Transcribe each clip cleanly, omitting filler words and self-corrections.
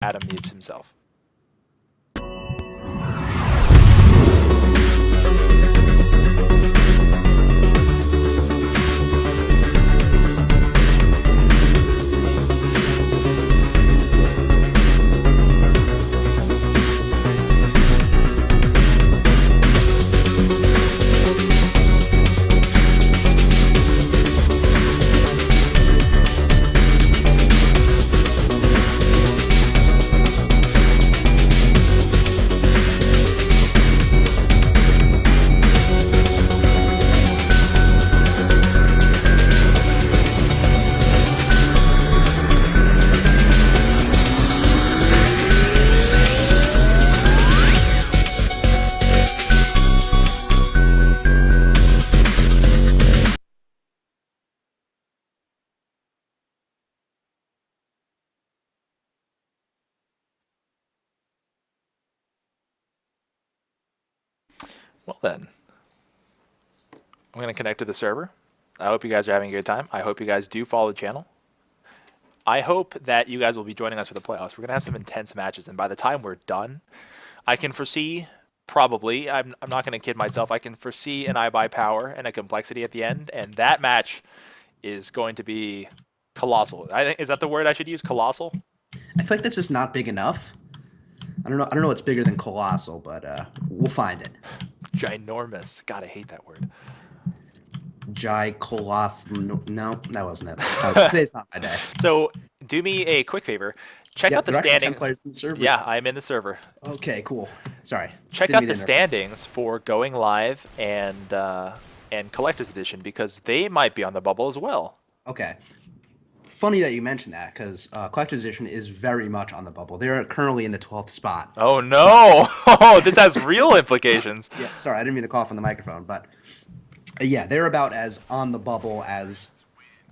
Adam mutes himself. Well then, I'm going to connect to the server. I hope you guys are having a good time. I hope you guys do follow the channel. I hope that you guys will be joining us for the playoffs. We're going to have some intense matches, and by the time we're done, I can foresee, probably, I'm not going to kid myself, I can foresee an iBuyPower and a complexity at the end, and that match is going to be colossal. I think, is that the word I should use? Colossal? I feel like that's just not big enough. I don't know what's bigger than colossal, but we'll find it. Ginormous. God, I hate that word. Colossal. No, that wasn't it. Today's not my day. So, do me a quick favor. Check out the there are actually 10 standings. players in the server. Yeah, I'm in the server. Okay, cool. Sorry. Check Didn't out mean the to interrupt. standings for Going Live and Collector's Edition because they might be on the bubble as well. Okay. Funny that you mentioned that because Collector's Edition is very much on the bubble. They're currently in the 12th spot. Oh no! Oh, this has real implications. Yeah, sorry, I didn't mean to cough on the microphone, but yeah, they're about as on the bubble as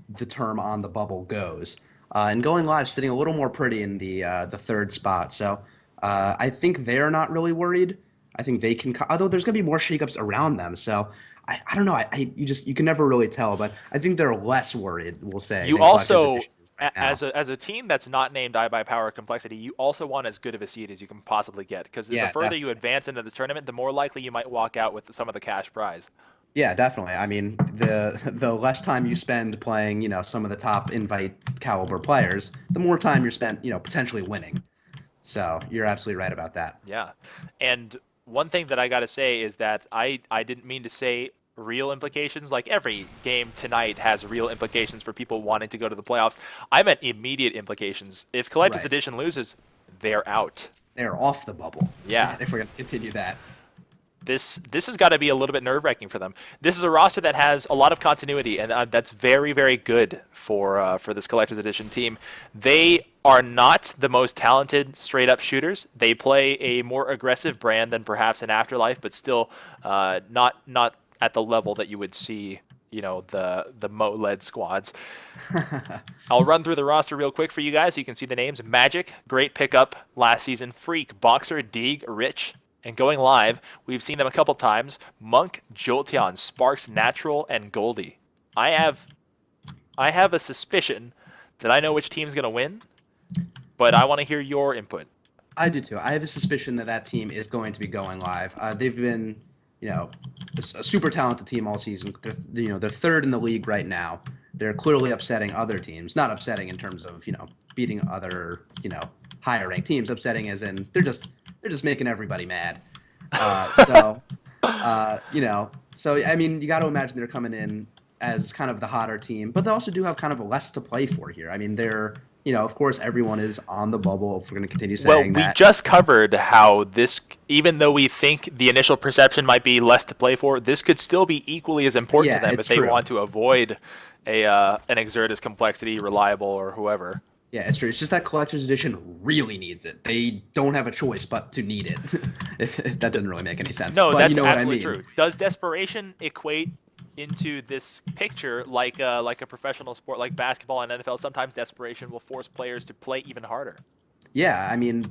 the term on the bubble goes. And Going Live sitting a little more pretty in the third spot. So I think they're not really worried. I think they can, although there's going to be more shakeups around them. So I don't know. You can never really tell, but I think they're less worried. We'll say You than Collector's also, Edition is right now. as a team that's not named iBuyPower Complexity, you also want as good of a seed as you can possibly get because the Yeah, further you advance into this tournament, the more likely you might walk out with some of the cash prize. yeah, definitely. I mean, the less time you spend playing, some of the top invite caliber players, the more time you're spent, potentially winning. So you're absolutely right about that. Yeah. And one thing that I got to say is that I didn't mean to say real implications. Like every game tonight has real implications for people wanting to go to the playoffs. I meant immediate implications. If Collector's Right. Edition loses, they're out. They're off the bubble. Yeah. If we're gonna continue that. This has got to be a little bit nerve-wracking for them. This is a roster that has a lot of continuity, and that's very, very good for this Collector's Edition team. They are not the most talented straight-up shooters. They play a more aggressive brand than perhaps an Afterlife, but still not at the level that you would see, the Mo-led squads. I'll run through the roster real quick for you guys so you can see the names. Magic, great pickup last season. Freak, Boxer, Deeg, Rich. And Going Live, we've seen them a couple times. Monk, Jolteon, Sparks, Natural, and Goldie. I have a suspicion that I know which team's going to win, but I want to hear your input. I do too. I have a suspicion that that team is going to be Going Live. They've been, a super talented team all season. They're third in the league right now. They're clearly upsetting other teams. Not upsetting in terms of, beating other, higher ranked teams. Upsetting as in they're just making everybody mad. So, so I mean, you got to imagine they're coming in as kind of the hotter team, but they also do have kind of less to play for here. I mean, of course, everyone is on the bubble. If we're going to continue Well, saying we that. just covered how this, even though we think the initial perception might be less to play for, this could still be equally as important Yeah, to them if it's they true. want to avoid an Exertus Complexity, Reliable, or whoever. Yeah, it's true. It's just that Collector's Edition really needs it. They don't have a choice but to need it. If that doesn't really make any sense. No, But that's you know what I absolutely mean. true. Does desperation equate into this picture like a professional sport like basketball and NFL? Sometimes desperation will force players to play even harder. Yeah, I mean,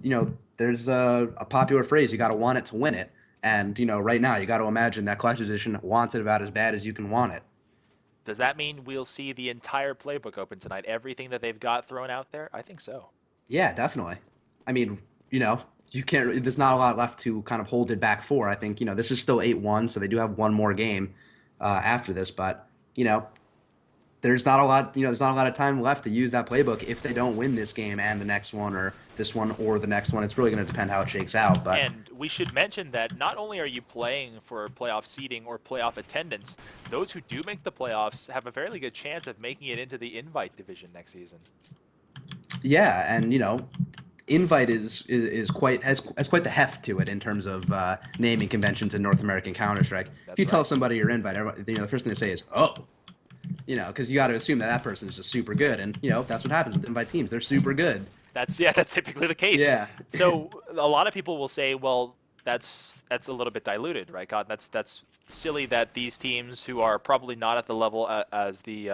there's a popular phrase, you got to want it to win it. And, right now, you got to imagine that Collector's Edition wants it about as bad as you can want it. Does that mean we'll see the entire playbook open tonight? Everything that they've got thrown out there? I think so. Yeah, definitely. I mean, you know, you can't. There's not a lot left to kind of hold it back for. I think this is still 8-1, so they do have one more game after this. But you know, there's not a lot. There's not a lot of time left to use that playbook if they don't win this game and the next one, or this one or the next one. It's really going to depend how it shakes out. But And we should mention that not only are you playing for playoff seeding or playoff attendance, those who do make the playoffs have a fairly good chance of making it into the invite division next season. yeah, and invite is quite has quite the heft to it in terms of naming conventions in North American Counter Strike. If That's you tell right. somebody you're invite, everybody, the first thing they say is "oh," because you got to assume that that person is just super good, and that's what happens with invite teams. They're super good. That's typically the case. Yeah, So a lot of people will say, well, that's a little bit diluted, right? God, that's silly that these teams who are probably not at the level as the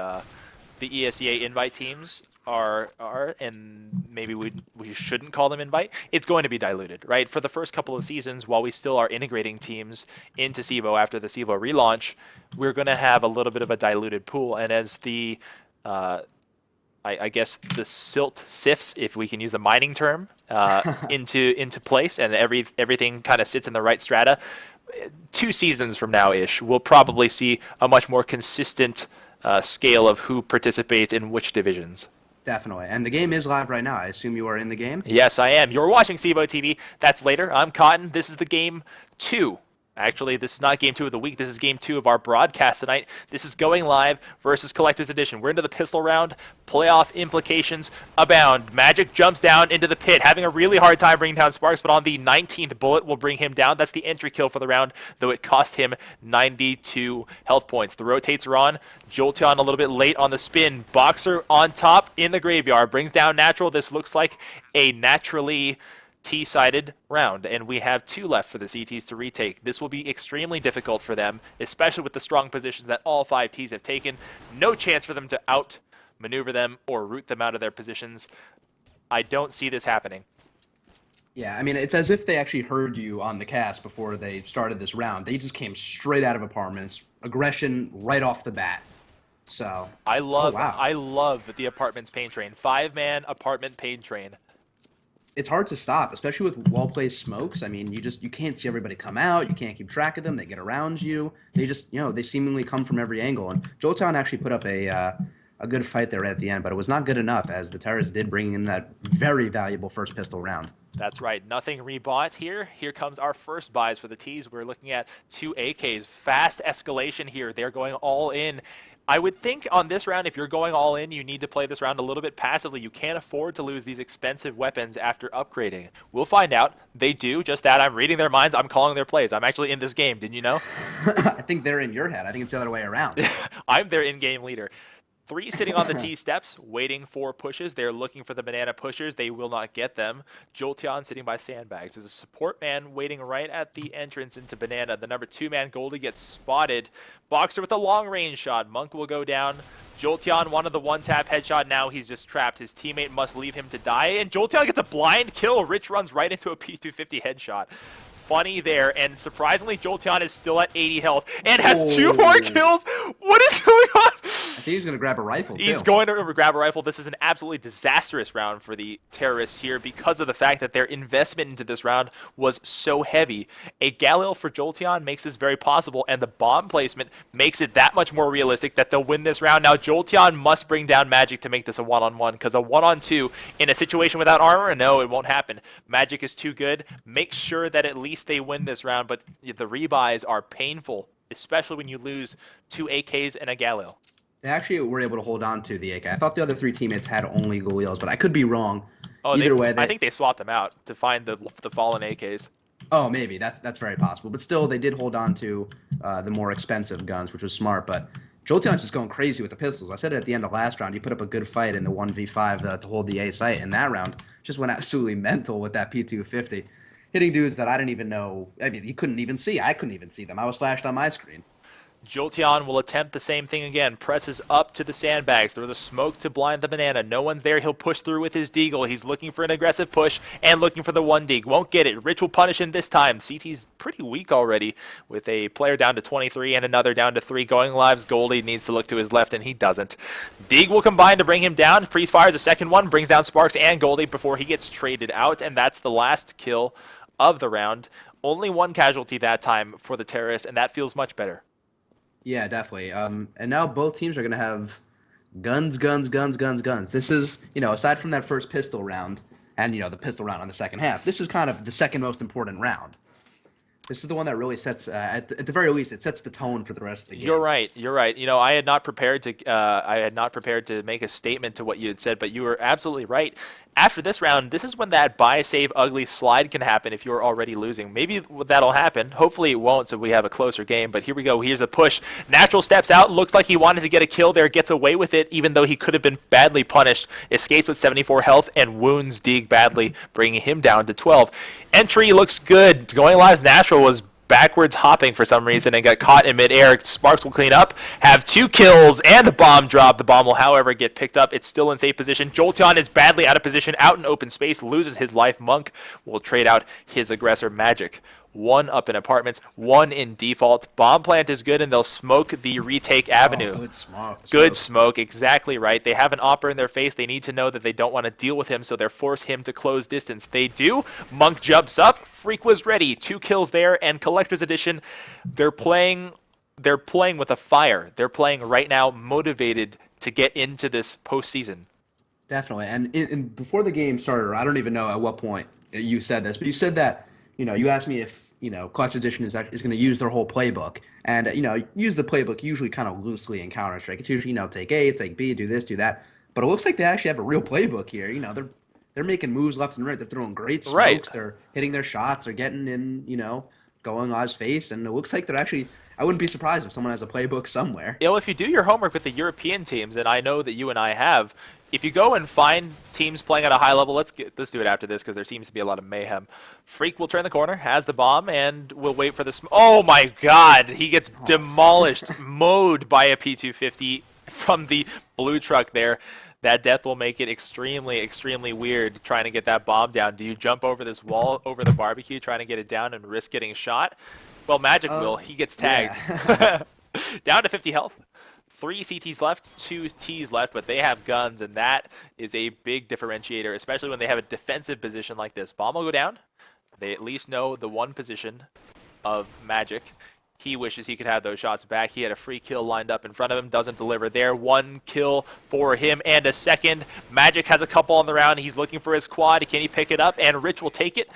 ESEA invite teams are, and maybe we shouldn't call them invite. It's going to be diluted, right? For the first couple of seasons, while we still are integrating teams into CEVO after the CEVO relaunch, we're going to have a little bit of a diluted pool, and as the I guess the silt sifts, if we can use the mining term, into place, and everything kind of sits in the right strata. 2 seasons from now ish, we'll probably see a much more consistent scale of who participates in which divisions. definitely. And the game is live right now. I assume you are in the game. Yes, I am. You're watching CEVO TV. That's later. I'm Cotton. This is the game 2. Actually, this is not game 2 of the week. This is game 2 of our broadcast tonight. This is going live versus Collector's Edition. We're into the pistol round. Playoff implications abound. Magic jumps down into the pit, having a really hard time bringing down Sparks, but on the 19th bullet will bring him down. That's the entry kill for the round, though it cost him 92 health points. The rotates are on. Jolteon a little bit late on the spin. Boxer on top in the graveyard. Brings down Natural. This looks like a naturally T-sided round, and we have 2 left for the CTs to retake. This will be extremely difficult for them, especially with the strong positions that all 5 Ts have taken. No chance for them to outmaneuver them or root them out of their positions. I don't see this happening. Yeah, I mean, it's as if they actually heard you on the cast before they started this round. They just came straight out of apartments, aggression right off the bat. So, I oh love wow. I love the apartments pain train. 5-man apartment pain train. It's hard to stop, especially with well-placed smokes. I mean, you can't see everybody come out. You can't keep track of them. They get around you. They just they seemingly come from every angle. And Jolteon actually put up a good fight there at the end, but it was not good enough as the Terrorists did bring in that very valuable first pistol round. That's right. Nothing rebought here. Here comes our first buys for the T's. We're looking at 2 AKs. Fast escalation here. They're going all in. I would think on this round, if you're going all in, you need to play this round a little bit passively. You can't afford to lose these expensive weapons after upgrading. We'll find out. They do just that. I'm reading their minds. I'm calling their plays. I'm actually in this game. Didn't you know? I think they're in your head. I think it's the other way around. I'm their in-game leader. 3 sitting on the T steps, waiting for pushes. They're looking for the banana pushers. They will not get them. Jolteon sitting by sandbags. There's a support man waiting right at the entrance into banana. The number 2 man, Goldie, gets spotted. Boxer with a long range shot. Monk will go down. Jolteon wanted the 1-tap headshot. Now he's just trapped. His teammate must leave him to die. And Jolteon gets a blind kill. Rich runs right into a P250 headshot. Funny there, and surprisingly, Jolteon is still at 80 health and has 2 more kills. What is going on? I think he's going to grab a rifle, too. He's going to grab a rifle. This is an absolutely disastrous round for the Terrorists here because of the fact that their investment into this round was so heavy. A Galil for Jolteon makes this very possible, and the bomb placement makes it that much more realistic that they'll win this round. Now, Jolteon must bring down Magic to make this a one-on-one, because a one-on-two in a situation without armor, no, it won't happen. Magic is too good. Make sure that at least they win this round, but the rebuys are painful, especially when you lose 2 AKs and a Galil. They actually were able to hold on to the AK. I thought the other 3 teammates had only Galils, but I could be wrong. Oh, Either way, I think they swapped them out to find the fallen AKs. Oh, maybe that's very possible. But still, they did hold on to the more expensive guns, which was smart. But Jolteon's just going crazy with the pistols. I said it at the end of last round. He put up a good fight in the 1v5 to hold the A site. In that round, just went absolutely mental with that P250, hitting dudes that I didn't even know. I mean, you couldn't even see. I couldn't even see them. I was flashed on my screen. Jolteon will attempt the same thing again. Presses up to the sandbags. Throws a smoke to blind the banana. No one's there. He'll push through with his Deagle. He's looking for an aggressive push and looking for the 1 Deag. Won't get it. Rich will punish him this time. CT's pretty weak already with a player down to 23 and another down to 3. Going lives, Goldie needs to look to his left and he doesn't. Deag will combine to bring him down. Priest fires a second one. Brings down Sparks and Goldie before he gets traded out. And that's the last kill of the round. Only one casualty that time for the terrorists, and that feels much better. Yeah, definitely. And now both teams are going to have guns, guns, guns, guns, guns. This is, aside from that first pistol round and, the pistol round on the second half, this is kind of the second most important round. This is the one that really sets, at the very least, it sets the tone for the rest of the game. You're right. You're right. I had not prepared to make a statement to what you had said, but you were absolutely right. After this round, this is when that buy, save, ugly slide can happen if you're already losing. Maybe that'll happen. Hopefully it won't, so we have a closer game. But here we go. Here's a push. Natural steps out. Looks like he wanted to get a kill there. Gets away with it, even though he could have been badly punished. Escapes with 74 health and wounds Deag badly, bringing him down to 12. Entry looks good. Going live's Natural was backwards hopping for some reason and got caught in midair. Sparks will clean up, have 2 kills, and the bomb drop. The bomb will, however, get picked up. It's still in safe position. Jolteon is badly out of position, out in open space, loses his life. Monk will trade out his aggressor, Magic. 1 up in apartments, 1 in default. Bomb plant is good, and they'll smoke the retake avenue. Good smoke. Good smoke, exactly right. They have an Opera in their face. They need to know that they don't want to deal with him, so they're force him to close distance. They do. Monk jumps up. Freak was ready. 2 kills there, and Collector's Edition, they're playing with a fire. They're playing right now motivated to get into this postseason. Definitely. And before the game started, I don't even know at what point you said this, but you said that, you asked me if, Clutch Edition is going to use their whole playbook. And, use the playbook usually kind of loosely in Counter-Strike. It's usually, take A, take B, do this, do that. But it looks like they actually have a real playbook here. They're making moves left and right. They're throwing great smokes. Right. They're hitting their shots. They're getting in, going on his face. And it looks like they're actually... I wouldn't be surprised if someone has a playbook somewhere. If you do your homework with the European teams, and I know that you and I have, if you go and find teams playing at a high level, let's do it after this because there seems to be a lot of mayhem. Freak will turn the corner, has the bomb, and will wait for the oh my god, he gets demolished, mowed by a P250 from the blue truck there. That death will make it extremely, extremely weird trying to get that bomb down. Do you jump over this wall, over the barbecue, trying to get it down and risk getting shot? Well, Magic will. He gets tagged. Yeah. Down to 50 health. 3 CTs left, 2 Ts left, but they have guns, and that is a big differentiator, especially when they have a defensive position like this. Bomb will go down. They at least know the one position of Magic. He wishes he could have those shots back. He had a free kill lined up in front of him. Doesn't deliver there. 1 kill for him and a second. Magic has a couple on the round. He's looking for his quad. Can he pick it up? And Rich will take it.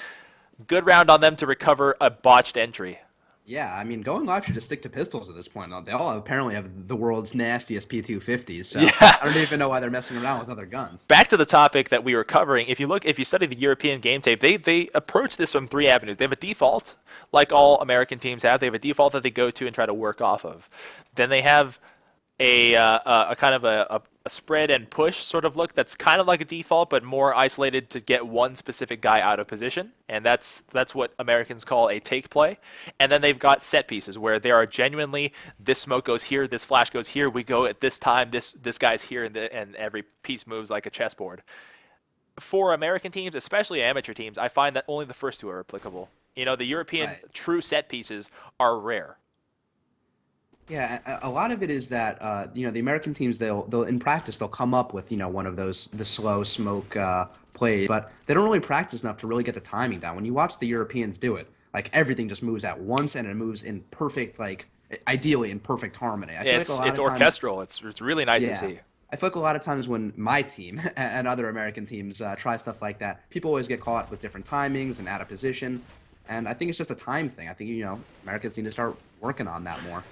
Good round on them to recover a botched entry. Yeah, I mean, Going Live should just stick to pistols at this point. They all apparently have the world's nastiest P250s, so yeah. I don't even know why they're messing around with other guns. Back to the topic that we were covering, if you study the European game tape, they approach this from 3 avenues. They have a default, like all American teams have. They have a default that they go to and try to work off of. Then they have a kind of a spread and push sort of look that's kind of like a default, but more isolated to get one specific guy out of position, and that's what Americans call a take play. And then they've got set pieces where they are genuinely, this smoke goes here, this flash goes here, we go at this time, this guy's here, and every piece moves like a chessboard. For American teams, especially amateur teams, I find that only the first 2 are applicable. The European true set pieces are rare. Yeah, a lot of it is that the American teams they'll in practice they'll come up with one of the slow smoke plays, but they don't really practice enough to really get the timing down. When you watch the Europeans do it, like everything just moves at once and it moves in perfect, ideally in perfect harmony. It's orchestral. It's really nice to see. I feel like a lot of times when my team and other American teams try stuff like that, people always get caught with different timings and out of position, and I think it's just a time thing. I think Americans need to start working on that more.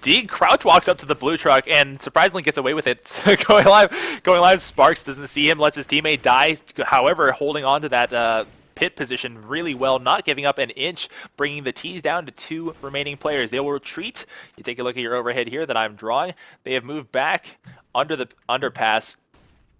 Deag crouch walks up to the blue truck and surprisingly gets away with it. Going live, Sparks doesn't see him, lets his teammate die. However, holding on to that pit position really well, not giving up an inch, bringing the T's down to 2 remaining players. They will retreat. You take a look at your overhead here that I'm drawing. They have moved back under the underpass.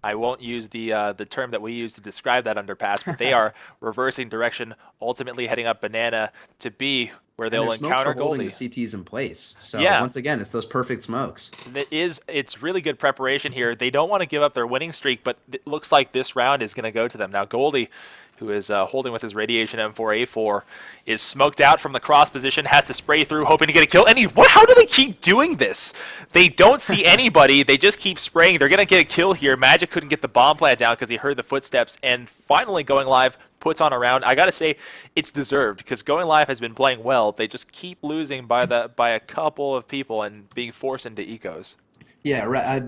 I won't use the term that we use to describe that underpass, but they are reversing direction, ultimately heading up Banana to B, where And their they'll smokes are encounter holding the Goldie. CTs in place. So Yeah, once again, it's those perfect smokes. it's really good preparation here. They don't want to give up their winning streak, but it looks like this round is going to go to them. Now Goldie, who is holding with his radiation M4A4, is smoked out from the cross position, has to spray through, hoping to get a kill. And how do they keep doing this? They don't see anybody. They just keep spraying. They're going to get a kill here. Magic couldn't get the bomb plant down because he heard the footsteps. And finally, Going Live puts on a round. I got to say, it's deserved because Going Live has been playing well. They just keep losing by a couple of people and being forced into ecos. Yeah,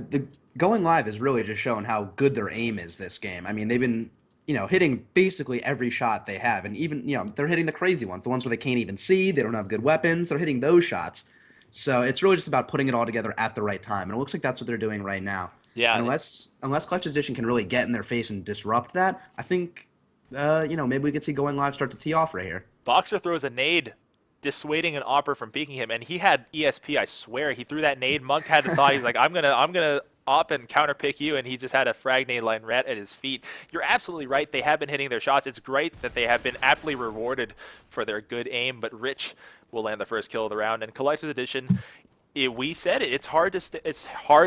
the going live is really just showing how good their aim is this game. I mean, they've been, hitting basically every shot they have, and even, they're hitting the crazy ones, the ones where they can't even see, they don't have good weapons. They're hitting those shots. So it's really just about putting it all together at the right time, and it looks like that's what they're doing right now. Yeah, And unless Clutch Edition can really get in their face and disrupt that, I think, maybe we could see going live start to tee off right here. Boxer throws a nade, dissuading an Opper from peeking him, and he had ESP. I swear, he threw that nade. Monk had the thought he's like, I'm gonna op and counter pick you, and he just had a frag nade line right at his feet. You're absolutely right. They have been hitting their shots. It's great that they have been aptly rewarded for their good aim, but Rich will land the first kill of the round. And Collector's Edition, we said it. It's hard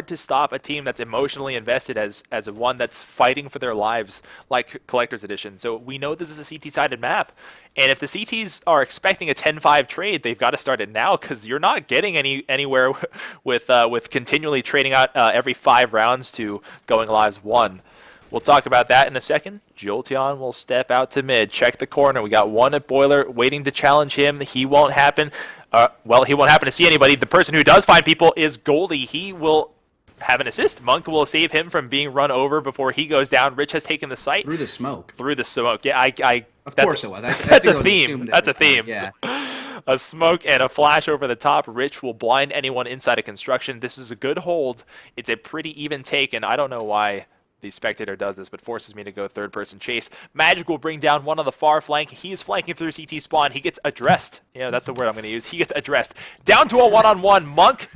to stop a team that's emotionally invested as one that's fighting for their lives, like Collector's Edition. So we know this is a CT-sided map, and if the CTs are expecting a 10-5 trade, they've got to start it now because you're not getting anywhere with continually trading out every 5 rounds to Going Lives 1. We'll talk about that in a second. Jolteon will step out to mid. Check the corner. We got one at Boiler waiting to challenge him. He won't happen. He won't happen to see anybody. The person who does find people is Goldie. He will have an assist. Monk will save him from being run over before he goes down. Rich has taken the site. Through the smoke. Through the smoke. Yeah, Of course it was. I That's think it a was theme. assumed at That's a the point. theme. Yeah. A smoke and a flash over the top. Rich will blind anyone inside of construction. This is a good hold. It's a pretty even take, and I don't know why the spectator does this, but forces me to go third-person chase. Magic will bring down one on the far flank. He is flanking through CT spawn. He gets addressed. Yeah, that's the word I'm going to use. He gets addressed. Down to a one-on-one. Monk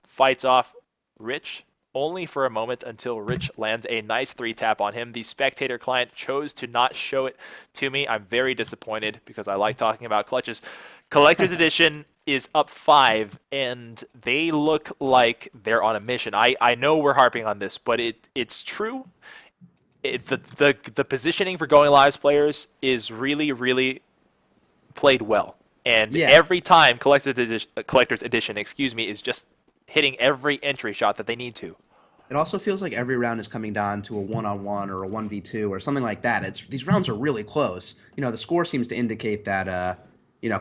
fights off Rich only for a moment until Rich lands a nice 3-tap on him. The spectator client chose to not show it to me. I'm very disappointed because I like talking about clutches. Collector's Edition is up 5, and they look like they're on a mission. I know we're harping on this, but it's true. The positioning for Going Live's players is really, really played well. And Yeah. every time Collector's Edition, is just hitting every entry shot that they need to. It also feels like every round is coming down to a one-on-one or a 1v2 or something like that. These rounds are really close. The score seems to indicate that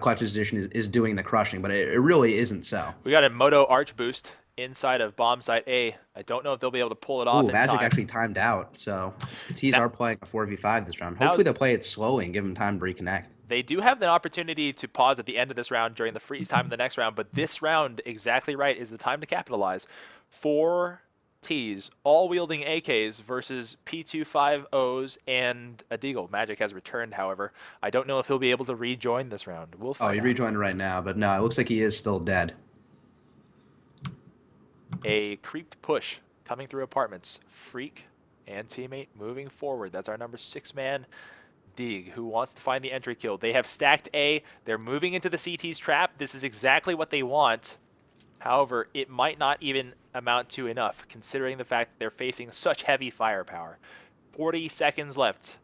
Collector's Edition is doing the crushing, but it really isn't so. We got a Moto Arch boost inside of bomb site A. I don't know if they'll be able to pull it off Ooh, in Magic time. actually timed out, so the T's Now- are playing a 4v5 this round. now- Hopefully they'll play it slowly and give them time to reconnect. They do have the opportunity to pause at the end of this round during the freeze time in the next round, but this round, exactly right, is the time to capitalize. 4 T's, all wielding AKs versus P25Os and a Deagle. Magic has returned, however. I don't know if he'll be able to rejoin this round. We'll Oh, find he out. rejoined right now, but no, it looks like he is still dead. A creeped push coming through apartments. Freak and teammate moving forward. That's our number 6 man, Deeg, who wants to find the entry kill. They have stacked A. They're moving into the CT's trap. This is exactly what they want. However, it might not even amount to enough, considering the fact that they're facing such heavy firepower. 40 seconds left,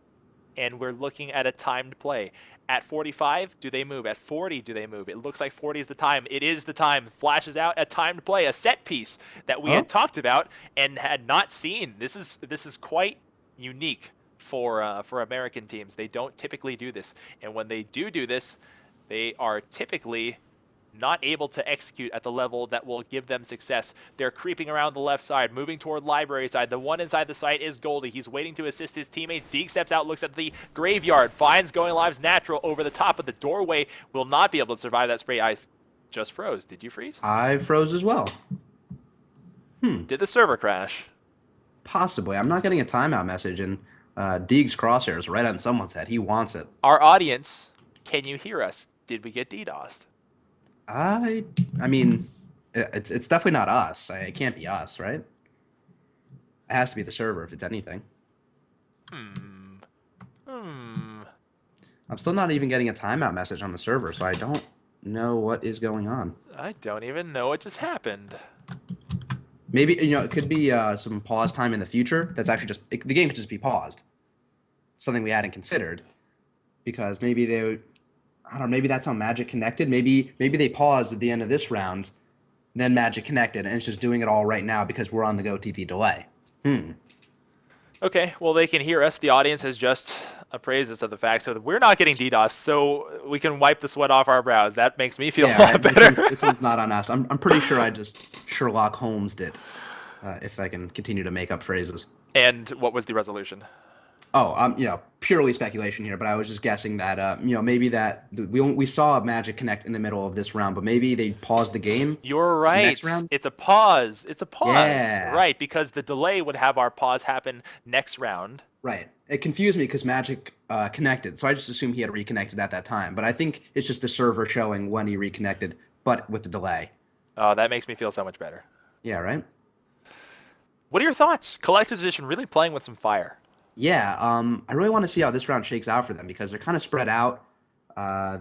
and we're looking at a timed play. At 45, do they move? At 40, do they move? It looks like 40 is the time. It is the time. Flashes out a timed play, a set piece that we had talked about and had not seen. This is quite unique for American teams. They don't typically do this, and when they do this, they are typically not able to execute at the level that will give them success. They're creeping around the left side, moving toward library side. The one inside the site is Goldie. He's waiting to assist his teammates. Deeg steps out, looks at the graveyard, finds Going Live's natural over the top of the doorway. Will not be able to survive that spray. I just froze. Did you freeze? I froze as well. Did the server crash? Possibly. I'm not getting a timeout message, and Deeg's crosshair is right on someone's head. He wants it. Our audience, can you hear us? Did we get DDoSed? I mean, it's definitely not us. It can't be us, right? It has to be the server if it's anything. Hmm. Hmm. I'm still not even getting a timeout message on the server, so I don't know what is going on. I don't even know what just happened. Maybe it could be some pause time in the future. That's actually the game could just be paused. Something we hadn't considered because maybe I don't know. Maybe that's how Magic connected. Maybe they paused at the end of this round, then Magic connected, and it's just doing it all right now because we're on the Go TV delay. Hmm. Okay, well, they can hear us. The audience has just appraised us of the fact, so we're not getting DDoS, so we can wipe the sweat off our brows. That makes me feel a Yeah, lot right. better. This one's not on us. I'm pretty sure I just Sherlock Holmes it. If I can continue to make up phrases. And what was the resolution? Oh, purely speculation here, but I was just guessing that, maybe that we saw Magic connect in the middle of this round, but maybe they paused the game You're the right. next round. It's a pause. It's a pause. Yeah, Right, because the delay would have our pause happen next round. right. It confused me because Magic connected, so I just assumed he had reconnected at that time. But I think it's just the server showing when he reconnected, but with the delay. Oh, that makes me feel so much better. Yeah, right. What are your thoughts? Collector's Edition really playing with some fire. Yeah, I really want to see how this round shakes out for them because they're kind of spread out.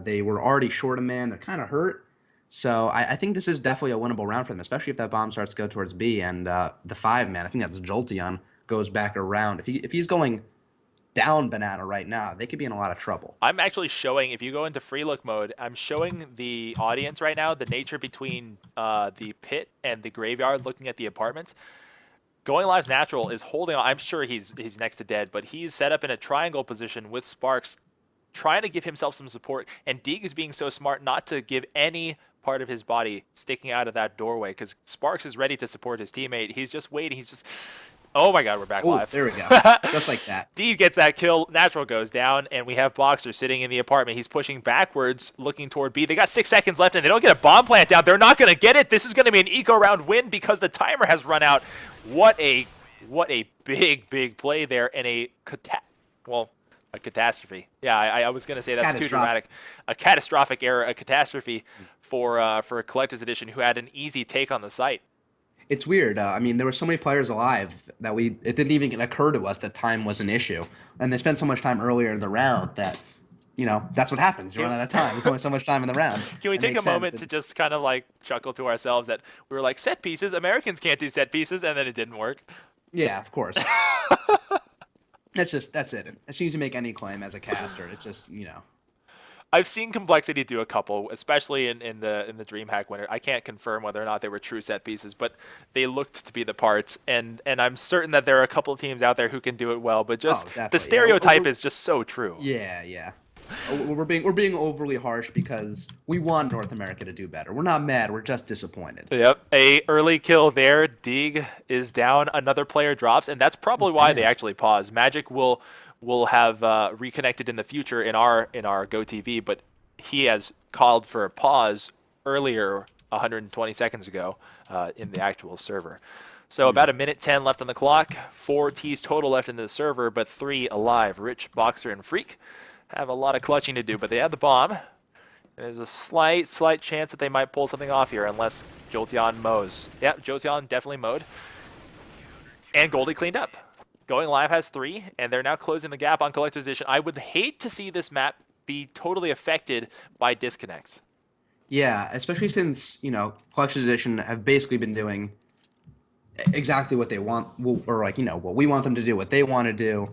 They were already short a man. They're kind of hurt. So I think this is definitely a winnable round for them, especially if that bomb starts to go towards B and the 5 man. I think that's Jolteon goes back around. If he's going down banana right now, they could be in a lot of trouble. I'm actually showing, if you go into free look mode, I'm showing the audience right now the nature between the pit and the graveyard looking at the apartments. Going Live's natural is holding on. I'm sure he's next to dead, but he's set up in a triangle position with Sparks, trying to give himself some support. And Deeg is being so smart not to give any part of his body sticking out of that doorway because Sparks is ready to support his teammate. He's just waiting. He's just. Oh my God, we're back Oh, live. there we go. Just like that. Deeg gets that kill. Natural goes down, and we have Boxer sitting in the apartment. He's pushing backwards, looking toward B. They got 6 seconds left, and they don't get a bomb plant down. They're not going to get it. This is going to be an eco round win because the timer has run out. What a big play there, and a catastrophe. Yeah, I was going to say that's too dramatic. A catastrophic error, a catastrophe for a Collector's Edition who had an easy take on the site. It's weird. I mean, there were so many players alive that it didn't even occur to us that time was an issue, and they spent so much time earlier in the round that, that's what happens. You run out of time. There's only so much time in the round. Can we take a moment to just kind of like chuckle to ourselves that we were like, set pieces, Americans can't do set pieces, and then it didn't work? Yeah, of course. That's it. As soon as you make any claim as a caster, it's just. I've seen Complexity do a couple, especially in the DreamHack winner. I can't confirm whether or not they were true set pieces, but they looked to be the parts, and I'm certain that there are a couple of teams out there who can do it well. But just the stereotype is just so true. Yeah. We're being overly harsh because we want North America to do better. We're not mad. We're just disappointed. Yep, a early kill there. Deeg is down. Another player drops, and that's probably why they actually pause. Magic will have reconnected in the future in our Go TV, but he has called for a pause earlier, 120 seconds ago, in the actual server. So about a minute 10 left on the clock. 4 Ts total left in the server, but 3 alive. Rich, Boxer, and Freak have a lot of clutching to do, but they have the bomb. There's a slight chance that they might pull something off here, unless Jolteon mows. Yeah, Jolteon definitely mowed. And Goldie cleaned up. Going Live has 3, and they're now closing the gap on Collector's Edition. I would hate to see this map be totally affected by disconnects. Yeah, especially since, Collector's Edition have basically been doing exactly what they want, or what we want them to do, what they want to do.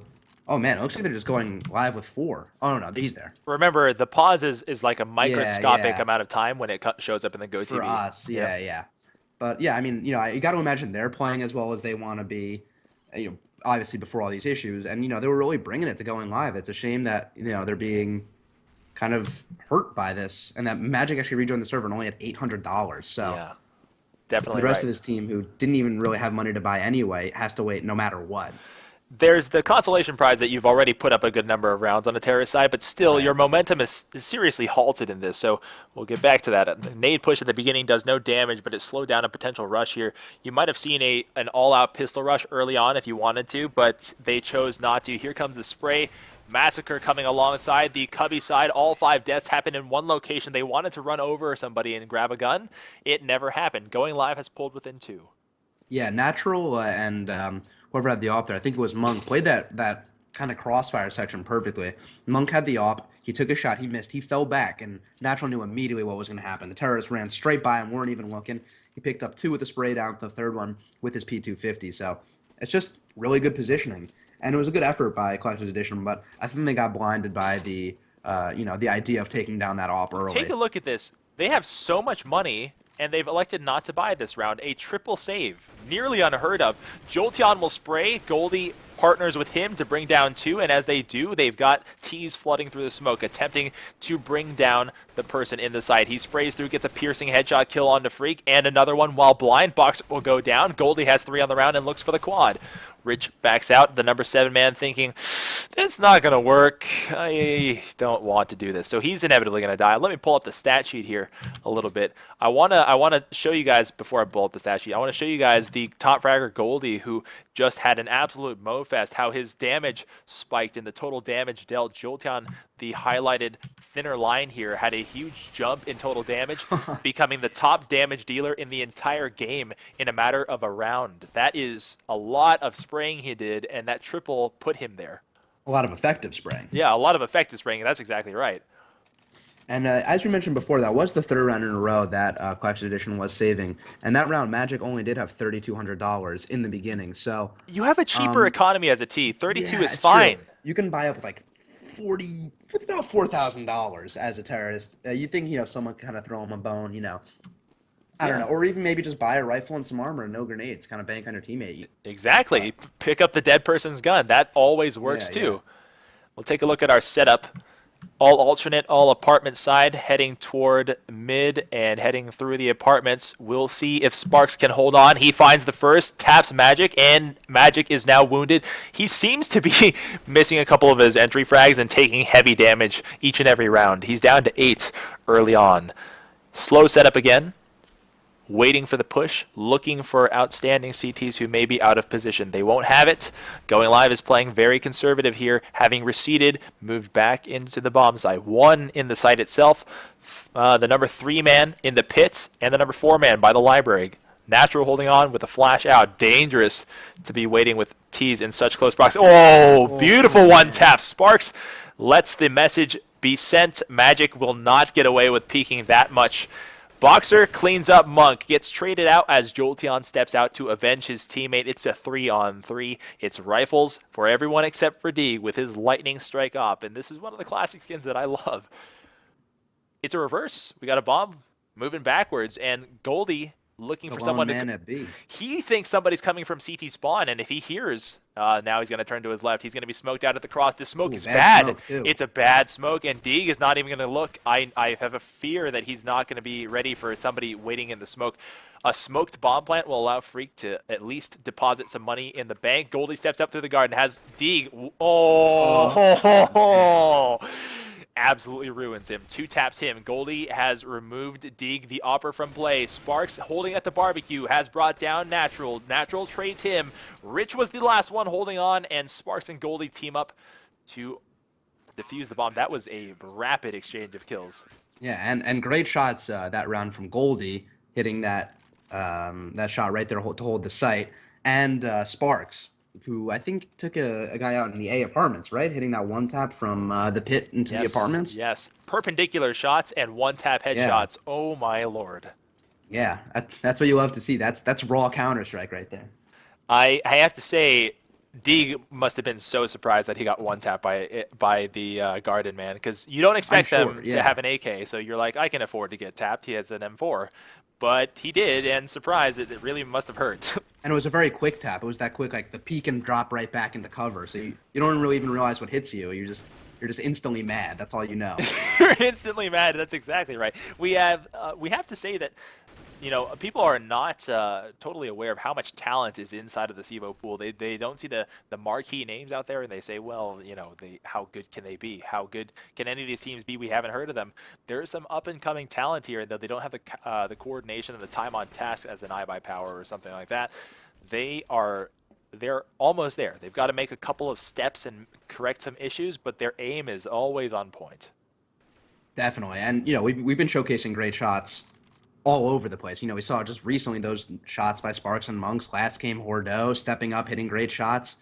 Oh man, it looks like they're just going live with 4. Oh no, he's there. Remember, the pause is like a microscopic amount of time when it shows up in the Go TV. For us, yeah. But yeah, I mean, you got to imagine they're playing as well as they want to be, obviously before all these issues, and they were really bringing it to going live. It's a shame that they're being kind of hurt by this, and that Magic actually rejoined the server and only had $800. So yeah, definitely the rest of his team, who didn't even really have money to buy anyway, has to wait no matter what. There's the consolation prize that you've already put up a good number of rounds on the terrorist side, but still your momentum is seriously halted in this, so we'll get back to that. Nade push at the beginning does no damage, but it slowed down a potential rush here. You might have seen an all-out pistol rush early on if you wanted to, but they chose not to. Here comes the spray. Massacre coming alongside the Cubby side. All 5 deaths happened in one location. They wanted to run over somebody and grab a gun. It never happened. Going Live has pulled within 2. Yeah, Natural and whoever had the op there, I think it was Monk, played that kind of crossfire section perfectly. Monk had the op. He took a shot. He missed. He fell back, and Natural knew immediately what was going to happen. The terrorists ran straight by him, weren't even looking. He picked up two with the spray down, the third one with his P250. So it's just really good positioning, and it was a good effort by Collector's Edition. But I think they got blinded by the idea of taking down that op early. Take a look at this. They have so much money, and they've elected not to buy this round. A triple save, nearly unheard of. Jolteon will spray. Goldie partners with him to bring down two, and as they do, they've got T's flooding through the smoke, attempting to bring down the person in the site. He sprays through, gets a piercing headshot kill onto Freak, and another one while blind. Boxer will go down. Goldie has 3 on the round and looks for the quad. Rich backs out, the number 7 man thinking, it's not going to work. I don't want to do this. So he's inevitably going to die. Let me pull up the stat sheet here a little bit. I want to show you guys, before I pull up the stat sheet, I want to show you guys the top fragger Goldie, who just had an absolute mo-fest, how his damage spiked and the total damage dealt. Jolteon, the highlighted thinner line here, had a huge jump in total damage, becoming the top damage dealer in the entire game in a matter of a round. That is a lot of spraying he did, and that triple put him there. A lot of effective spraying. Yeah, a lot of effective spraying. That's exactly right. And as we mentioned before, that was the third round in a row that Collection Edition was saving. And that round, Magic only did have $3,200 in the beginning. So you have a cheaper economy as a T. 32 is it's fine. True. You can buy up with like about $4,000 as a terrorist. You think, someone kind of throw him a bone, I don't know. Or even maybe just buy a rifle and some armor and no grenades, kind of bank on your teammate. Exactly. Pick up the dead person's gun. That always works too. We'll take a look at our setup. All alternate, all apartment side, heading toward mid and heading through the apartments. We'll see if Sparks can hold on. He finds the first, taps Magic, and Magic is now wounded. He seems to be missing a couple of his entry frags and taking heavy damage each and every round. He's down to 8 early on. Slow setup again. Waiting for the push, looking for outstanding CTs who may be out of position. They won't have it. Going Live is playing very conservative here, having receded, moved back into the bomb site. 1 in the site itself, the number 3 man in the pit, and the number 4 man by the library. Natural holding on with a flash out. Dangerous to be waiting with T's in such close proximity. Oh, beautiful one tap. Sparks lets the message be sent. Magic will not get away with peeking that much. Boxer cleans up Monk, gets traded out as Jolteon steps out to avenge his teammate. It's a 3-on-3. It's rifles for everyone except for D with his lightning strike op. And this is one of the classic skins that I love. It's a reverse. We got a bomb moving backwards, and Goldie looking for someone to... He thinks somebody's coming from CT spawn, and if he hears... now he's going to turn to his left. He's going to be smoked out at the cross. This smoke is bad. It's a bad smoke, and Deeg is not even going to look. I have a fear that he's not going to be ready for somebody waiting in the smoke. A smoked bomb plant will allow Freak to at least deposit some money in the bank. Goldie steps up through the garden, has Deeg. Absolutely ruins him. 2 taps him. Goldie has removed Deeg, the Opper, from play. Sparks holding at the barbecue has brought down Natural. Natural trades him. Rich was the last one holding on, and Sparks and Goldie team up to defuse the bomb. That was a rapid exchange of kills. Yeah, and great shots that round from Goldie, hitting that shot right there to hold the site, and Sparks, who I think took a guy out in the A apartments, right? Hitting that one tap from the pit into the apartments. Yes, perpendicular shots and one tap headshots. Yeah. Oh my lord. Yeah, that's what you love to see. That's raw Counter-Strike right there. I have to say, Deeg must have been so surprised that he got one tap by the Garden man, because you don't expect them to have an AK, so you're like, I can afford to get tapped. He has an M4. But he did, and surprised, it really must have hurt. And it was a very quick tap. It was that quick, like the peek and drop right back into cover. So you don't really even realize what hits you. You're just instantly mad. That's all you know. You're instantly mad. That's exactly right. We have to say that, people are not totally aware of how much talent is inside of the CEVO pool. They don't see the marquee names out there, and they say, well, how good can they be? How good can any of these teams be? We haven't heard of them. There is some up-and-coming talent here, though they don't have the coordination and the time on task as an iBuyPower or something like that. They're almost there. They've got to make a couple of steps and correct some issues, but their aim is always on point. Definitely. And, we've been showcasing great shots all over the place. We saw just recently those shots by Sparks and Monks. Last game, Hordeau stepping up, hitting great shots.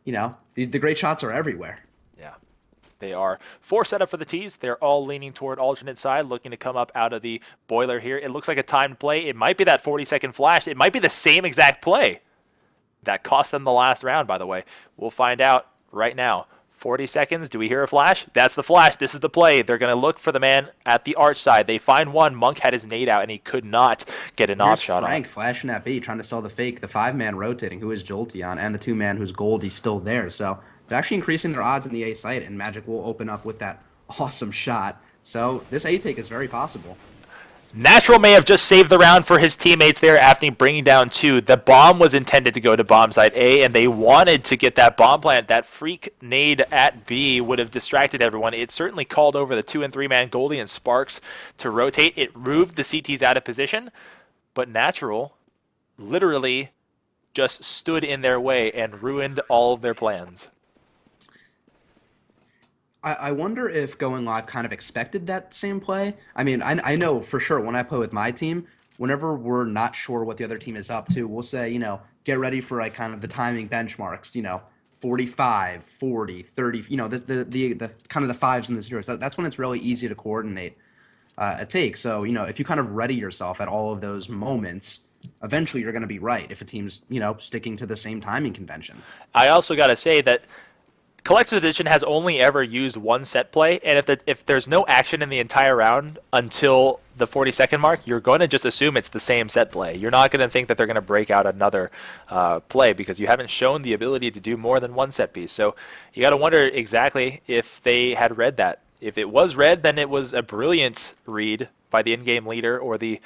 The great shots are everywhere. Yeah. They are four set up for the tees. They're all leaning toward alternate side, looking to come up out of the boiler here. It looks like a timed play. It might be that 40-second flash. It might be the same exact play that cost them the last round, by the way. We'll find out right now. 40 seconds. Do we hear a flash? That's the flash. This is the play. They're going to look for the man at the arch side. They find one. Monk had his nade out, and he could not get an off shot on. Frank flashing at B, trying to sell the fake. The 5-man rotating, who is Jolteon, and the 2-man who's Goldie's still there. So they're actually increasing their odds in the A site, and Magic will open up with that awesome shot. So this A take is very possible. Natural may have just saved the round for his teammates there after bringing down 2. The bomb was intended to go to bomb site A, and they wanted to get that bomb plant. That freak nade at B would have distracted everyone. It certainly called over the 2- and 3-man Goldie and Sparks to rotate. It moved the CTs out of position, but Natural literally just stood in their way and ruined all of their plans. I wonder if going live kind of expected that same play. I mean, I know for sure when I play with my team, whenever we're not sure what the other team is up to, we'll say, get ready for like kind of the timing benchmarks, 45, 40, 30, the kind of the fives and the zeros. That's when it's really easy to coordinate a take. So, if you kind of ready yourself at all of those moments, eventually you're going to be right if a team's, sticking to the same timing convention. I also got to say that Collector's Edition has only ever used one set play, and if there's no action in the entire round until the 40-second mark, you're going to just assume it's the same set play. You're not going to think that they're going to break out another play because you haven't shown the ability to do more than one set piece. So you got to wonder exactly if they had read that. If it was read, then it was a brilliant read by the in-game leader or the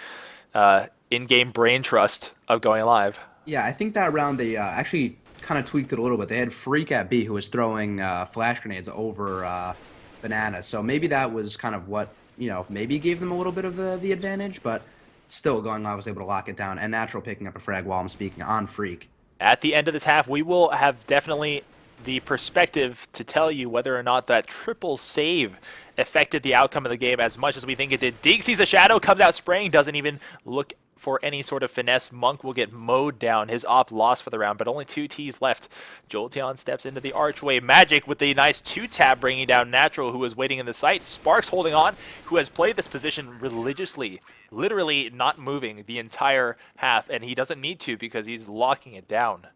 in-game brain trust of going live. Yeah, I think that round they actually kind of tweaked it a little bit. They had Freak at B who was throwing flash grenades over Banana. So maybe that was kind of what, maybe gave them a little bit of the advantage, but still going live was able to lock it down. And Natural picking up a frag while I'm speaking on Freak. At the end of this half, we will have definitely the perspective to tell you whether or not that triple save affected the outcome of the game as much as we think it did. Dig sees a shadow, comes out spraying, doesn't even look for any sort of finesse. Monk will get mowed down. His op lost for the round, but only 2 Ts left. Jolteon steps into the archway. Magic with the nice 2-tap bringing down Natural, who was waiting in the site. Sparks holding on, who has played this position religiously, literally not moving the entire half, and he doesn't need to because he's locking it down.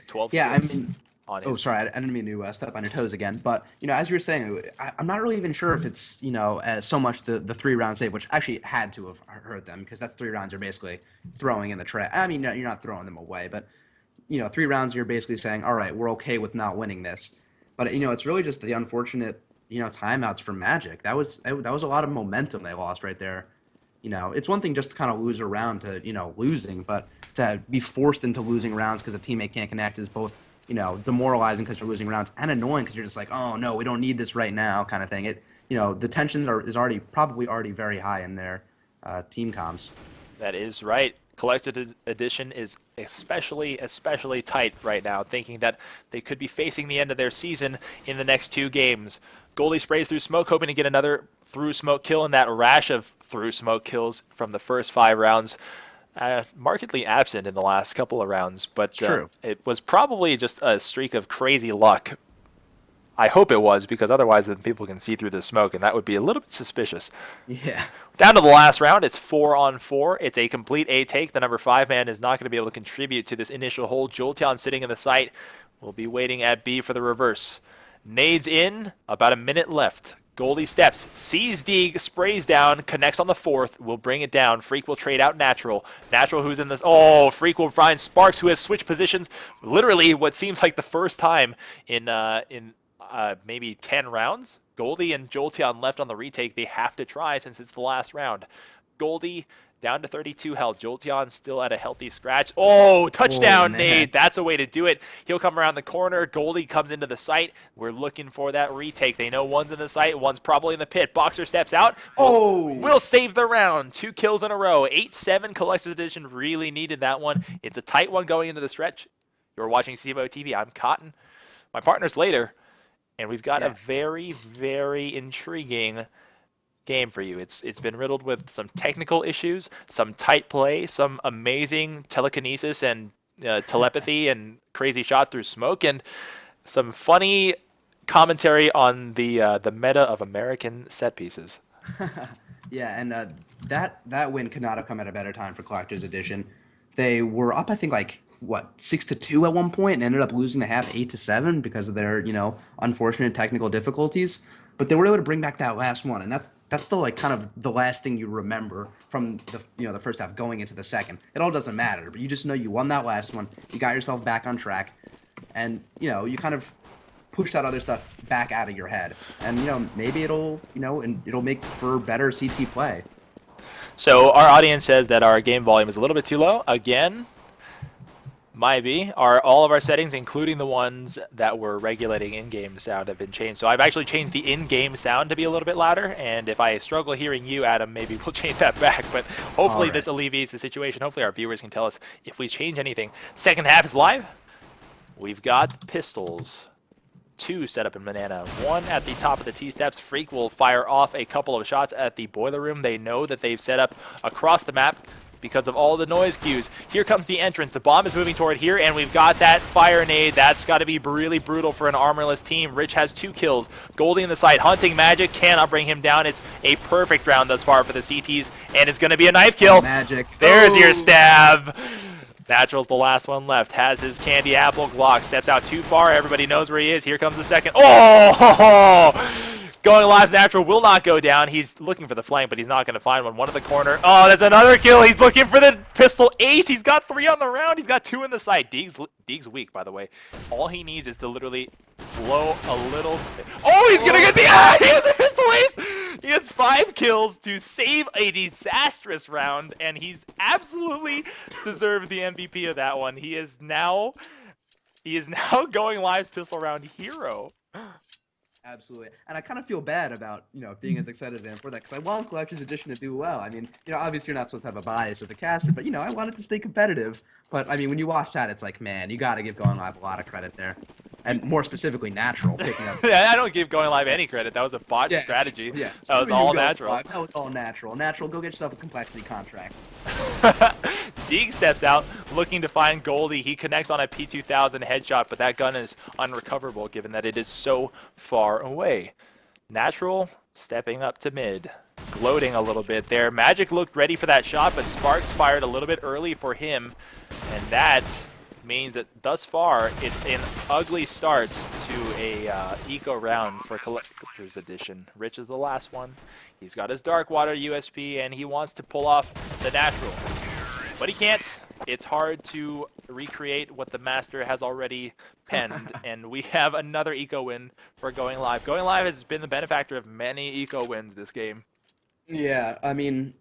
12 Yeah, I mean, on his... sorry, I didn't mean to step on your toes again. But, as you were saying, I'm not really even sure if it's, so much the 3-round save, which actually had to have hurt them because that's 3 rounds you're basically throwing in the trash. I mean, you're not throwing them away, but, 3 rounds you're basically saying, all right, we're okay with not winning this. But, it's really just the unfortunate, timeouts from Magic. That was a lot of momentum they lost right there. It's one thing just to kind of lose a round to, losing, but to be forced into losing rounds because a teammate can't connect is both, demoralizing because you're losing rounds and annoying because you're just like, oh no, we don't need this right now kind of thing. The tension is probably already very high in their team comms. That is right. Collected Edition is especially tight right now, thinking that they could be facing the end of their season in the next 2 games. Goldie sprays through smoke, hoping to get another through smoke kill in that rash of through smoke kills from the first 5 rounds. Markedly absent in the last couple of rounds, but it was probably just a streak of crazy luck. I hope it was, because otherwise then people can see through the smoke, and that would be a little bit suspicious. Yeah. Down to the last round, it's 4-on-4. It's a complete A take. The number 5-man is not going to be able to contribute to this initial hold. Jolteon sitting in the site will be waiting at B for the reverse. Nades in, about a minute left. Goldie steps, sees Deeg, sprays down, connects on the 4th, will bring it down. Freak will trade out Natural. Natural who's in this... Oh, Freak will find Sparks, who has switched positions literally what seems like the first time in maybe 10 rounds. Goldie and Jolteon left on the retake. They have to try since it's the last round. Goldie down to 32 health. Jolteon still at a healthy scratch. Oh, touchdown nade. That's a way to do it. He'll come around the corner. Goldie comes into the site. We're looking for that retake. They know one's in the site. One's probably in the pit. Boxer steps out. We'll save the round. 2 kills in a row. 8-7 Collector's Edition really needed that one. It's a tight one going into the stretch. You're watching CEVO TV. I'm Cotton. My partner's later. And we've got a very, very intriguing game for you. It's been riddled with some technical issues, some tight play, some amazing telekinesis and telepathy and crazy shots through smoke, and some funny commentary on the meta of American set pieces. Yeah, and that win could not have come at a better time for Collector's Edition. They were up, I think, like what 6-2 at one point, and ended up losing the half 8-7 because of their unfortunate technical difficulties. But they were able to bring back that last one, and that's the like kind of the last thing you remember from the first half going into the second. It all doesn't matter, but you just know you won that last one. You got yourself back on track, and you kind of push that other stuff back out of your head, and maybe it'll make for better CT play. So our audience says that our game volume is a little bit too low. Again, might be. All of our settings, including the ones that were regulating in-game sound, have been changed. So I've actually changed the in-game sound to be a little bit louder, and if I struggle hearing you, Adam, maybe we'll change that back. But hopefully this alleviates the situation. Hopefully our viewers can tell us if we change anything. Second half is live. We've got pistols. 2 set up in Banana. 1 at the top of the T-steps. Freak will fire off a couple of shots at the boiler room. They know that they've set up across the map because of all the noise cues. Here comes the entrance. The bomb is moving toward here, and we've got that fire nade. That's got to be really brutal for an armorless team. Rich has 2 kills. Goldie in the side. Hunting Magic cannot bring him down. It's a perfect round thus far for the CTs, and it's going to be a knife kill. Magic. There's your stab. Natural's the last one left. Has his candy apple Glock. Steps out too far. Everybody knows where he is. Here comes the second. Oh! Going live, Natural will not go down. He's looking for the flank, but he's not going to find one. One in the corner. Oh, there's another kill. He's looking for the pistol ace. He's got 3 on the round. He's got 2 in the sight. Deeg's weak, by the way. All he needs is to literally blow a little bit. Oh, he's going to get the... he has a pistol ace! He has 5 kills to save a disastrous round, and he's absolutely deserved the MVP of that one. He is now going live's pistol round hero. Absolutely, and I kind of feel bad about being as excited as I am for that because I want Collector's Edition to do well. I mean, obviously you're not supposed to have a bias with the caster, but I want it to stay competitive. But I mean, when you watch that, it's like, man, you got to give Going Live a lot of credit there, and more specifically, Natural picking up. Yeah, I don't give Going Live any credit. That was a botched strategy. Yeah, that was all Natural. That was all Natural. Natural, go get yourself a complexity contract. Deeg steps out, looking to find Goldie. He connects on a P2000 headshot, but that gun is unrecoverable given that it is so far away. Natural stepping up to mid, gloating a little bit there. Magic looked ready for that shot, but Sparks fired a little bit early for him, and that means that thus far it's an ugly start to a eco round for Collector's Edition. Rich is the last one. He's got his Darkwater USP, and he wants to pull off the Natural. But he can't. It's hard to recreate what the Master has already penned, and we have another eco win for Going Live. Going Live has been the benefactor of many eco wins this game. Yeah, I mean,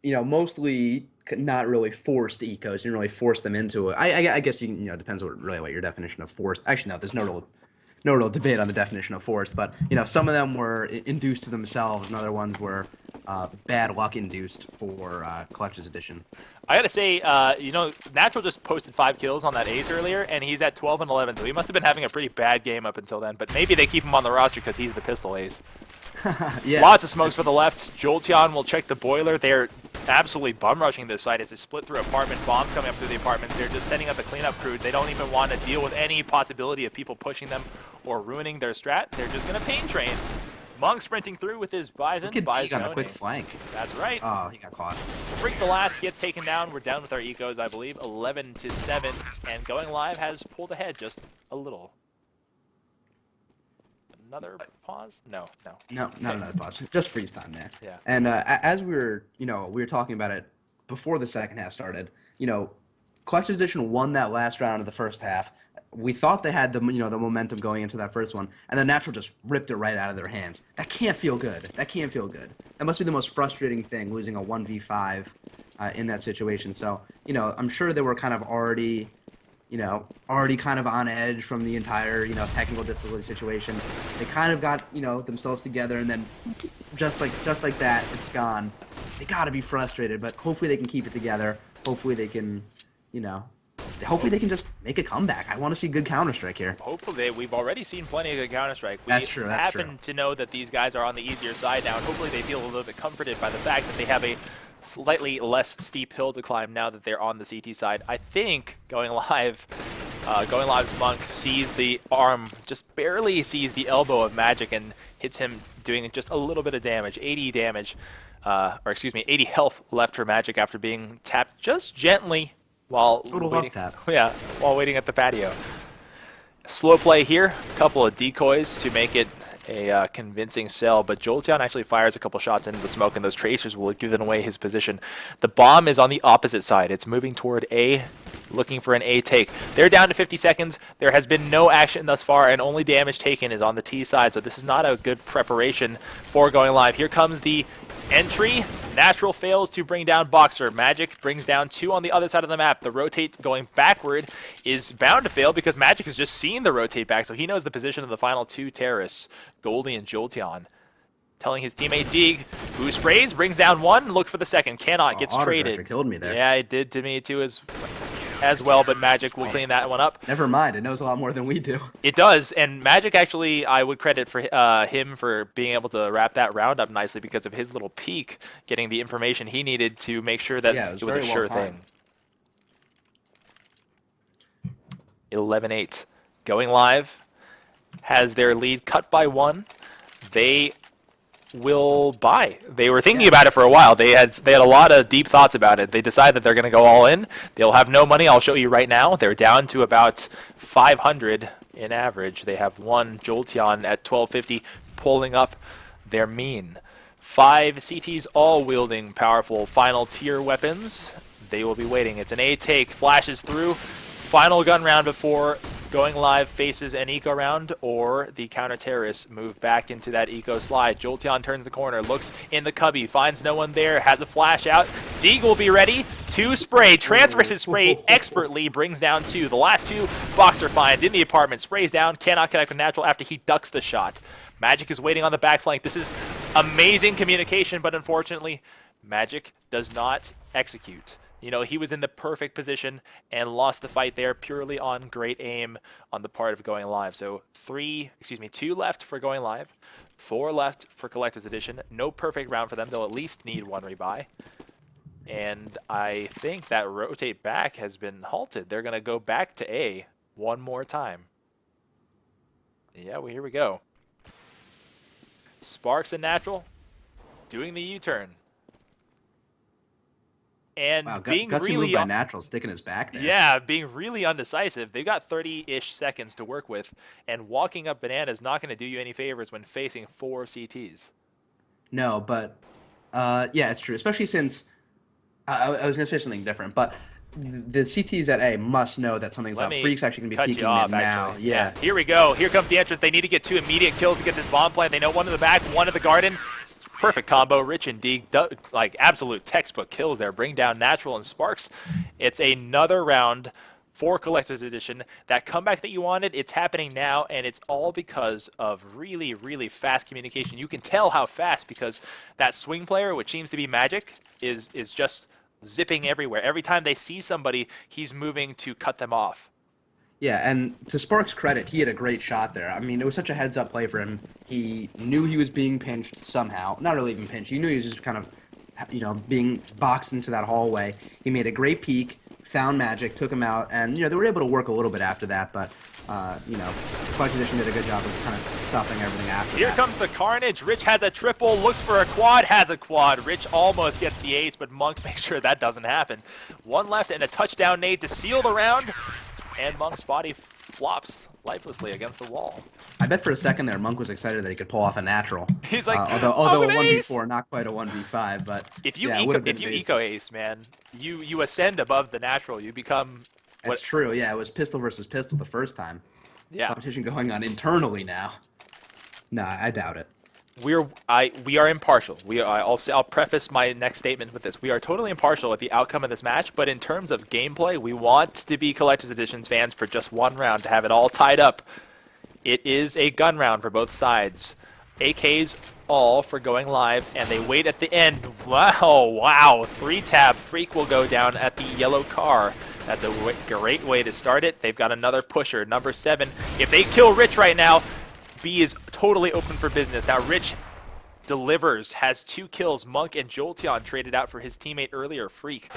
mostly not really forced ecos. You didn't really force them into it. I guess it depends what your definition of forced. Actually, no, there's no real debate on the definition of forced, but some of them were induced to themselves, and other ones were bad luck induced for Collector's Edition. I gotta say, Natural just posted 5 kills on that ace earlier, and he's at 12 and 11, so he must have been having a pretty bad game up until then. But maybe they keep him on the roster because he's the pistol ace. Yeah. Lots of smokes for the left. Jolteon will check the boiler. They're absolutely bum rushing this site as they split through apartment. Bombs coming up through the apartment. They're just setting up the cleanup crew. They don't even want to deal with any possibility of people pushing them or ruining their strat. They're just going to pain train. Monk sprinting through with his Bison. He got a quick flank. That's right. Oh, he got caught. Freak the last gets taken down. We're down with our ecos, I believe, 11-7. And Going Live has pulled ahead just a little. Another pause? No. Not another pause. Just freeze time there. Yeah. And as we were talking about it before the second half started. Collector's Edition won that last round of the first half. We thought they had the momentum going into that first one, and then Natural just ripped it right out of their hands. That can't feel good. That must be the most frustrating thing, losing a 1v5 in that situation. So I'm sure they were kind of already kind of on edge from the entire technical difficulty situation. They kind of got themselves together, and then just like that, it's gone. They gotta be frustrated, but hopefully they can keep it together. Hopefully they can hopefully they can just make a comeback. I want to see good Counter-Strike here. Hopefully, we've already seen plenty of good Counter-Strike. We That's true, that's happen to know that these guys are on the easier side now, and hopefully they feel a little bit comforted by the fact that they have a slightly less steep hill to climb now that they're on the CT side. I think going live's Monk sees the arm, just barely sees the elbow of Magic and hits him, doing just a little bit of damage, 80 damage, or excuse me, 80 health left for Magic after being tapped just gently while waiting. Yeah, while waiting at the patio. Slow play here, a couple of decoys to make it a convincing sell, but Jolteon actually fires a couple shots into the smoke, and those tracers will give away his position. The bomb is on the opposite side. It's moving toward A, looking for an A take. They're down to 50 seconds. There has been no action thus far, and only damage taken is on the T side, so this is not a good preparation for going live. Here comes the entry. Natural fails to bring down Boxer. Magic brings down 2 on the other side of the map. The rotate going backward is bound to fail because Magic has just seen the rotate back, so he knows the position of the final 2 terrorists, Goldie and Jolteon. Telling his teammate Deeg, who sprays, brings down 1, look for the second, cannot, gets traded. Killed me there. Yeah, it did to me too as well, but Magic will clean that one up. Never mind, it knows a lot more than we do. It does, and Magic actually, I would credit for him for being able to wrap that round up nicely because of his little peek, getting the information he needed to make sure that it was a sure thing. 11-8. Going live has their lead cut by 1. They will buy. They were thinking about it for a while. They had a lot of deep thoughts about it. They decided that they're going to go all in. They'll have no money. I'll show you right now. They're down to about 500 in average. They have one Jolteon at 1250 pulling up their mean. 5 CTs all wielding powerful final tier weapons. They will be waiting. It's an A take. Flashes through. Final gun round before going live faces an eco round, or the counter-terrorists move back into that eco slide. Jolteon turns the corner, looks in the cubby, finds no one there, has a flash out. Deeg will be ready to spray, transfers his spray expertly, brings down 2. The last 2 Boxer finds in the apartment, sprays down, cannot connect with Natural after he ducks the shot. Magic is waiting on the back flank. This is amazing communication, but unfortunately, Magic does not execute. You know, he was in the perfect position and lost the fight there purely on great aim on the part of going live. So 2 left for going live, 4 left for Collector's Edition. No perfect round for them. They'll at least need 1 rebuy. And I think that rotate back has been halted. They're going to go back to A one more time. Yeah, well, here we go. Sparks and Natural doing the U-turn. And wow, being gutsy really move by Natural, sticking his back there. Yeah, being really undecisive. They've got 30-ish seconds to work with, and walking up banana is not going to do you any favors when facing 4 CTs. No, but yeah, it's true. Especially since I was going to say something different, but the CTs at A must know that something's up. Freak's actually going to be peeking in now. Yeah. Here we go. Here comes the entrance. They need to get 2 immediate kills to get this bomb plant. They know 1 in the back, 1 in the garden. Perfect combo. Rich and Deeg, like absolute textbook kills there. Bring down Natural and Sparks. It's another round for Collector's Edition. That comeback that you wanted, it's happening now, and it's all because of really, really fast communication. You can tell how fast because that swing player, which seems to be Magic, is just zipping everywhere. Every time they see somebody, he's moving to cut them off. Yeah, and to Sparks' credit, he had a great shot there. I mean, it was such a heads-up play for him. He knew he was being pinched somehow. Not really even pinched. He knew he was just kind of, you know, being boxed into that hallway. He made a great peek, found Magic, took him out, and, you know, they were able to work a little bit after that, but, you know, Collector's Edition did a good job of kind of stuffing everything after that. Here comes the carnage. Rich has a triple, looks for a quad, has a quad. Rich almost gets the ace, but Monk makes sure that doesn't happen. 1 left and a touchdown nade to seal the round. And Monk's body flops lifelessly against the wall. I bet for a second there, Monk was excited that he could pull off a Natural. He's like, although a 1v4, not quite a 1v5, but if you eco ace, man, you ascend above the Natural. You become. That's true. Yeah, it was pistol versus pistol the first time. Yeah, competition going on internally now. Nah, I doubt it. We are impartial. I'll preface my next statement with this. We are totally impartial at the outcome of this match, but in terms of gameplay, we want to be Collector's Edition's fans for just 1 round to have it all tied up. It is a gun round for both sides. AKs all for going live, and they wait at the end. Wow, 3-tab. Freak will go down at the yellow car That's a great way to start it. They've got another pusher, number 7. If they kill Rich right now, B is totally open for business. Now Rich delivers, has 2 kills. Monk and Jolteon traded out for his teammate earlier, Freak.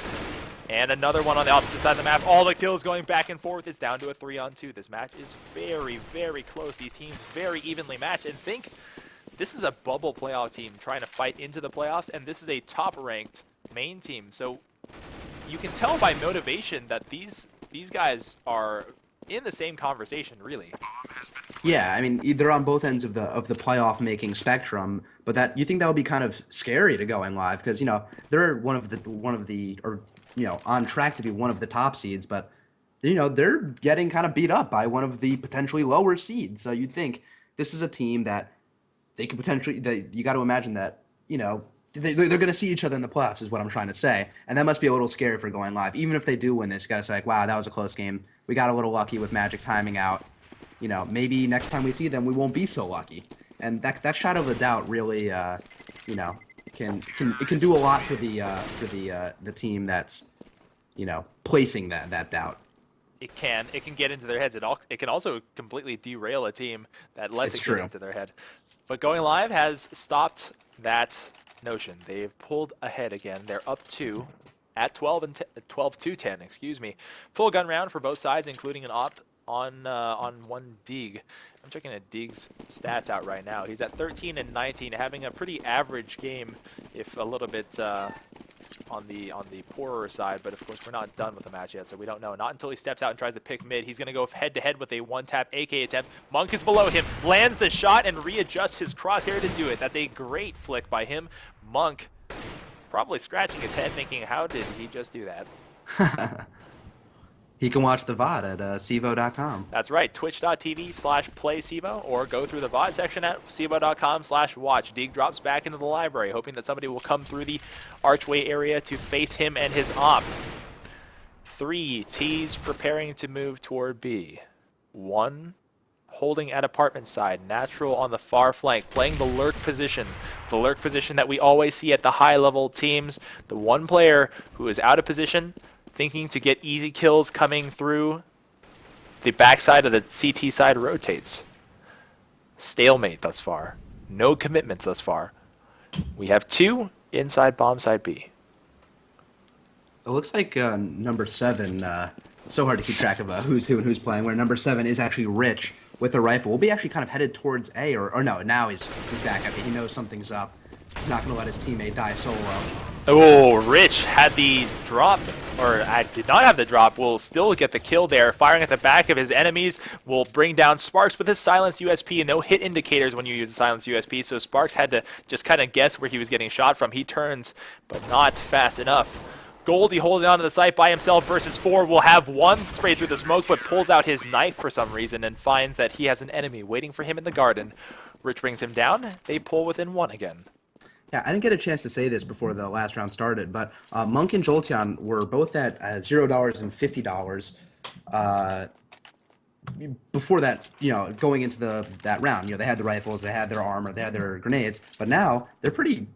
And another one on the opposite side of the map. All the kills going back and forth. It's down to a 3-on-2. This match is very, very close. These teams very evenly matched. And think, this is a bubble playoff team trying to fight into the playoffs, and this is a top-ranked main team. So you can tell by motivation that these guys are in the same conversation, really. Yeah, I mean, they're on both ends of the playoff making spectrum, but that you think that would be kind of scary to going live because they're one of the or on track to be one of the top seeds, but they're getting kind of beat up by one of the potentially lower seeds. So you'd think this is a team that they could potentially. You got to imagine that they're going to see each other in the playoffs is what I'm trying to say, and that must be a little scary for going live. Even if they do win this, you got to say like, wow, that was a close game. We got a little lucky with Magic timing out. Maybe next time we see them, we won't be so lucky. And that shadow of a doubt really, can do a lot for the team that's, placing that doubt. It can get into their heads. It can also completely derail a team that lets it get into their head. But going live has stopped that notion. They've pulled ahead again. They're up 2 at 12-10. Excuse me. Full gun round for both sides, including an op on one Deeg. I'm checking a Deeg's stats out right now. He's at 13 and 19, having a pretty average game, if a little bit on the poorer side. But of course, we're not done with the match yet, so we don't know. Not until he steps out and tries to pick mid. He's going to go head-to-head with a one-tap AK attempt. Monk is below him, lands the shot, and readjusts his crosshair to do it. That's a great flick by him. Monk probably scratching his head, thinking, how did he just do that? He can watch the VOD at CEVO.com. That's right, twitch.tv/playcevo, or go through the VOD section at cevo.com/watch. Deeg drops back into the library, hoping that somebody will come through the archway area to face him and his op. 3 T's preparing to move toward B. 1 holding at apartment side, natural on the far flank, playing the lurk position. The lurk position that we always see at the high-level teams. The one player who is out of position, thinking to get easy kills coming through the backside of the CT side rotates. Stalemate thus far. No commitments thus far. We have 2 inside bomb side B. It looks like number 7, it's so hard to keep track of who's who and who's playing, where number 7 is actually Rich with a rifle. We'll be actually kind of headed towards A, or no, now he's back up. He knows something's up. He's not going to let his teammate die solo. Oh, Rich had the drop, or did not have the drop, will still get the kill there. Firing at the back of his enemies will bring down Sparks with his silenced USP. No hit indicators when you use a silenced USP, so Sparks had to just kind of guess where he was getting shot from. He turns, but not fast enough. Goldie holding onto the site by himself versus 4 will have 1 spray through the smoke, but pulls out his knife for some reason and finds that he has an enemy waiting for him in the garden. Rich brings him down. They pull within 1 again. Yeah, I didn't get a chance to say this before the last round started, but Monk and Jolteon were both at $0 and $50 before that. Going into that round, they had the rifles, they had their armor, they had their grenades, but now they're pretty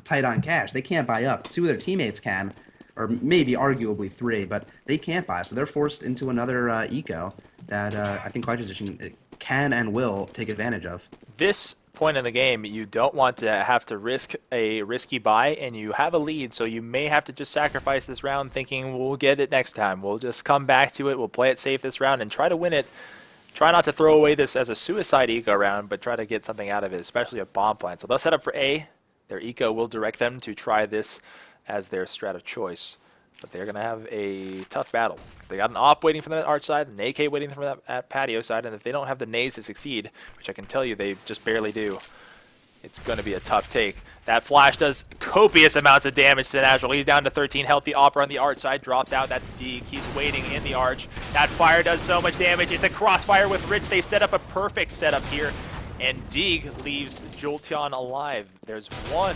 tight on cash. They can't buy up. 2 of their teammates can, or maybe arguably 3, but they can't buy, so they're forced into another eco that I think Clutch Position can and will take advantage of. This point in the game, you don't want to have to risk a risky buy, and you have a lead, so you may have to just sacrifice this round thinking we'll get it next time. We'll just come back to it, we'll play it safe this round and try to win it. Try not to throw away this as a suicide eco round, but try to get something out of it, especially a bomb plant. So they'll set up for A. Their eco will direct them to try this as their strat of choice. But they're going to have a tough battle. They got an op waiting for them at arch side, an AK waiting for them at patio side, and if they don't have the nades to succeed, which I can tell you they just barely do, it's going to be a tough take. That flash does copious amounts of damage to Natural. He's down to 13 health. The Opera on the arch side drops out. That's Deeg. He's waiting in the arch. That fire does so much damage. It's a crossfire with Rich. They've set up a perfect setup here, and Deeg leaves Jolteon alive. There's 1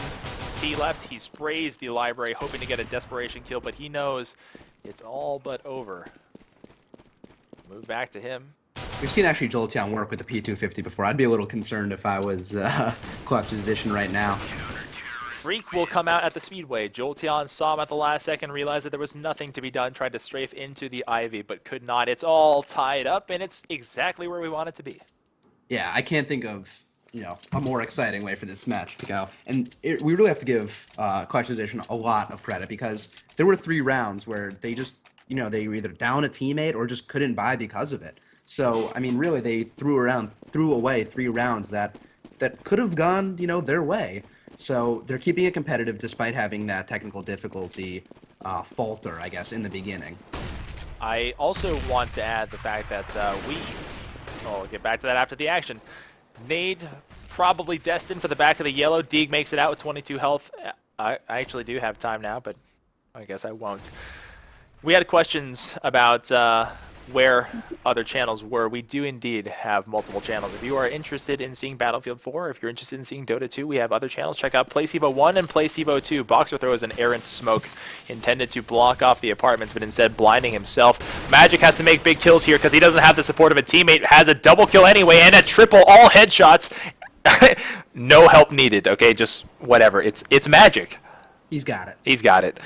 T left. He sprays the library, hoping to get a desperation kill, but he knows it's all but over. Move back to him. We've seen actually Jolteon work with the P250 before. I'd be a little concerned if I was Clutch's Edition right now. Freak will come out at the Speedway. Jolteon saw him at the last second, realized that there was nothing to be done, tried to strafe into the Ivy, but could not. It's all tied up, and it's exactly where we want it to be. Yeah, I can't think of a more exciting way for this match to go. And we really have to give Collector's Edition a lot of credit because there were 3 rounds where they just they were either down a teammate or just couldn't buy because of it. So I mean, really, they threw away 3 rounds that could have gone their way. So they're keeping it competitive despite having that technical difficulty falter, I guess, in the beginning. I also want to add the fact that we'll get back to that after the action. Nade probably destined for the back of the yellow. Deeg makes it out with 22 health. I actually do have time now, but I guess I won't. We had questions about where other channels were. We do indeed have multiple channels. If you are interested in seeing Battlefield 4, if you're interested in seeing Dota 2, we have other channels. Check out Play CEVO-1 and Play CEVO-2. Boxer Throw is an errant smoke intended to block off the apartments, but instead blinding himself. Magic has to make big kills here because he doesn't have the support of a teammate. Has a double kill anyway and a triple, all headshots. No help needed, okay? Just whatever. It's Magic. He's got it. He's got it.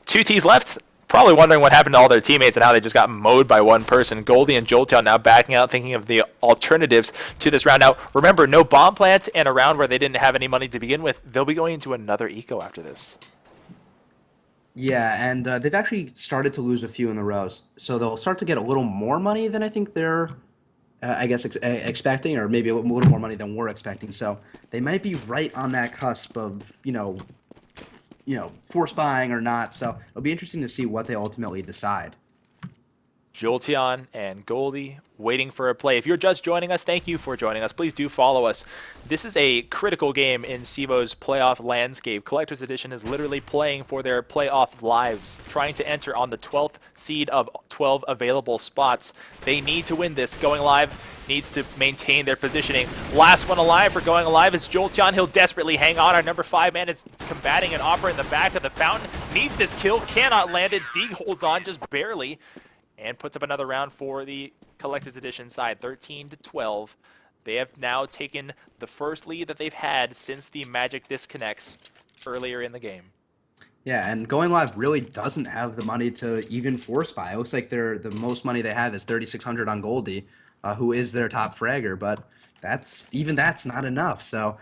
2 Ts left. Probably wondering what happened to all their teammates and how they just got mowed by one person. Goldie and Jolteon now backing out, thinking of the alternatives to this round. Now, remember, no bomb plant and a round where they didn't have any money to begin with. They'll be going into another eco after this. Yeah, and they've actually started to lose a few in the rows. So they'll start to get a little more money than I think they're, expecting, or maybe a little more money than we're expecting. So they might be right on that cusp of, force buying or not. So it'll be interesting to see what they ultimately decide. Jolteon and Goldie waiting for a play. If you're just joining us, thank you for joining us. Please do follow us. This is a critical game in CEVO's playoff landscape. Collector's Edition is literally playing for their playoff lives, trying to enter on the 12th seed of 12 available spots. They need to win this. Going Live needs to maintain their positioning. Last one alive for Going Alive is Jolteon. He'll desperately hang on. Our number 5 man is combating an Opera in the back of the fountain. Needs this kill, cannot land it. Deeg holds on just barely and puts up another round for the Collector's Edition side, 13-12. They have now taken the first lead that they've had since the Magic disconnects earlier in the game. Yeah, and Going Live really doesn't have the money to even force buy. It looks like the most money they have is 3,600 on Goldie, who is their top fragger, but that's not enough. So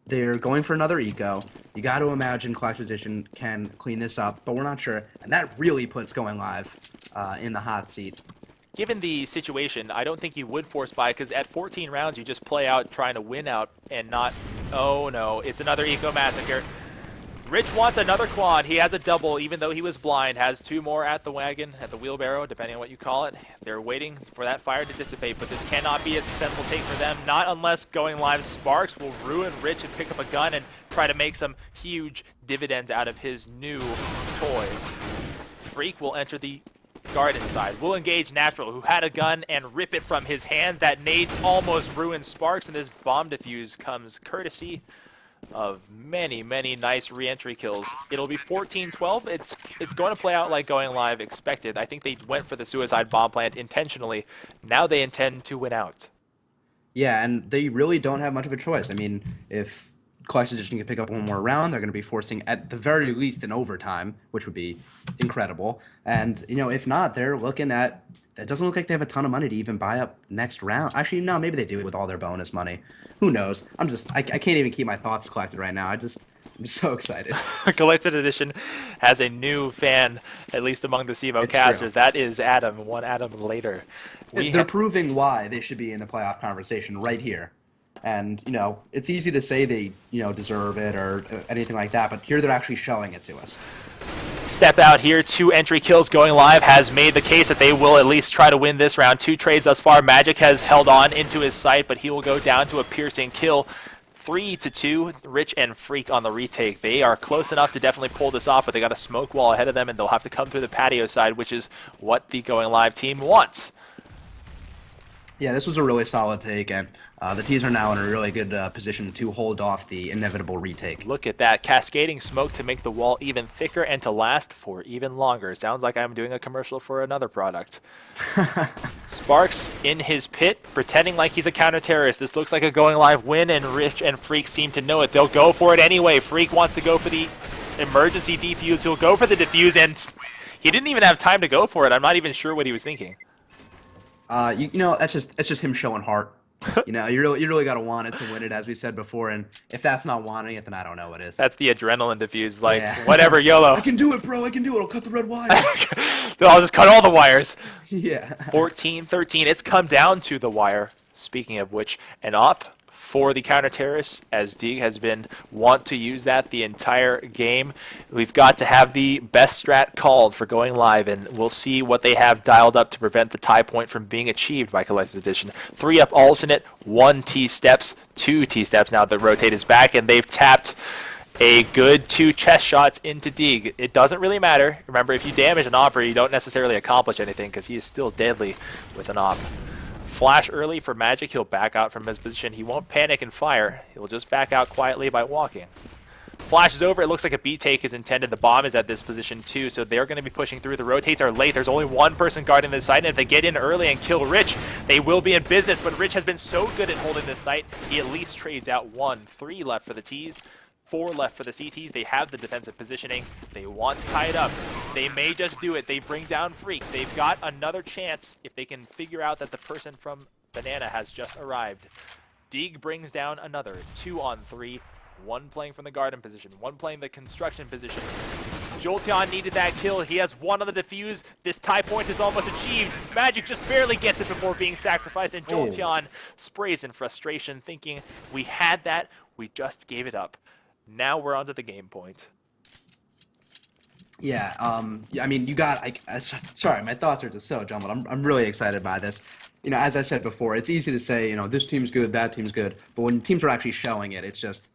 they're going for another eco. You got to imagine Collector's Edition can clean this up, but we're not sure. And that really puts Going Live in the hot seat. Given the situation, I don't think you would force buy, because at 14 rounds, you just play out trying to win out and not... Oh no, it's another eco massacre. Rich wants another quad. He has a double, even though he was blind. Has 2 more at the wagon, at the wheelbarrow, depending on what you call it. They're waiting for that fire to dissipate, but this cannot be a successful take for them. Not unless Going Live Sparks will ruin Rich and pick up a gun and try to make some huge dividends out of his new toy. Freak will enter the garden side. Will engage Natural, who had a gun, and rip it from his hands. That nade almost ruins Sparks, and this bomb defuse comes courtesy of many, many nice re-entry kills. It'll be 14-12. It's going to play out like Going Live expected. I think they went for the suicide bomb plant intentionally. Now they intend to win out. Yeah, and they really don't have much of a choice. I mean, if Collector's Edition can pick up one more round, they're going to be forcing, at the very least, an overtime, which would be incredible. And, if not, they're looking at... It doesn't look like they have a ton of money to even buy up next round. Actually, no, maybe they do with all their bonus money. Who knows? I can't even keep my thoughts collected right now. I'm so excited. Collected Edition has a new fan, at least among the CEVO casters. That is Adam, one Adam later. They're proving why they should be in the playoff conversation right here. And, it's easy to say they, deserve it or anything like that, but here they're actually showing it to us. Step out here, 2 entry kills. Going Live has made the case that they will at least try to win this round. 2 trades thus far. Magic has held on into his sight, but he will go down to a piercing kill. 3-2. Rich and Freak on the retake. They are close enough to definitely pull this off, but they got a smoke wall ahead of them, and they'll have to come through the patio side, which is what the Going Live team wants. Yeah, this was a really solid take, and the T's are now in a really good position to hold off the inevitable retake. Look at that, cascading smoke to make the wall even thicker and to last for even longer. Sounds like I'm doing a commercial for another product. Sparks in his pit, pretending like he's a counter-terrorist. This looks like a going live win, and Rich and Freak seem to know it. They'll go for it anyway. Freak wants to go for the emergency defuse. He'll go for the defuse, and he didn't even have time to go for it. I'm not even sure what he was thinking. You know, that's just him showing heart. You know, you really got to want it to win it, as we said before. And if that's not wanting it, then I don't know what is. That's the adrenaline diffuse. Like, Yeah. whatever, YOLO. I can do it, bro. I can do it. I'll cut the red wire. I'll just cut all the wires. Yeah. 14-13. It's come down to the wire. Speaking of which, an op for the counter-terrorists, as Deeg has been want to use that the entire game. We've got to have the best strat called for going live, and we'll see what they have dialed up to prevent the tie point from being achieved by Collector's Edition. 3 up alternate, 1 T-steps, 2 T-steps now that Rotate is back, and they've tapped a good 2 chest shots into Deeg. It doesn't really matter. Remember, if you damage an opera, you don't necessarily accomplish anything because he is still deadly with an op. Flash early for Magic. He'll back out from his position. He won't panic and fire. He'll just back out quietly by walking. Flash is over. It looks like a beat take is intended. The bomb is at this position too, so they're going to be pushing through. The rotates are late. There's only one person guarding this site, and if they get in early and kill Rich, they will be in business. But Rich has been so good at holding this site, he at least trades out 1. 3 left for the T's. 4 left for the CTs. They have the defensive positioning. They want to tie it up. They may just do it. They bring down Freak. They've got another chance if they can figure out that the person from Banana has just arrived. Deeg brings down another 2 on 3. 1 playing from the garden position. 1 playing the construction position. Jolteon needed that kill. He has 1 on the defuse. This tie point is almost achieved. Magic just barely gets it before being sacrificed, and Jolteon sprays in frustration, thinking, we had that, we just gave it up. Now we're onto the game point. Yeah, I mean, you got, sorry, my thoughts are just so jumbled. I'm really excited by this. You know, as I said before, it's easy to say, you know, this team's good, that team's good, but when teams are actually showing it, it's just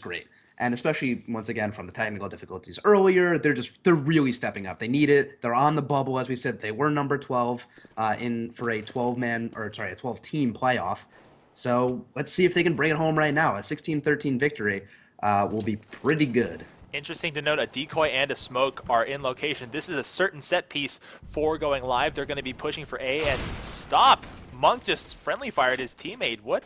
great. And especially, once again, from the technical difficulties earlier, they're really stepping up. They need it. They're on the bubble, as we said. They were number 12 for a 12-team playoff. So let's see if they can bring it home right now. A 16-13 victory will be pretty good. Interesting to note, a decoy and a smoke are in location. This is a certain set piece for going live. They're going to be pushing for A and stop. Monk just friendly fired his teammate. What?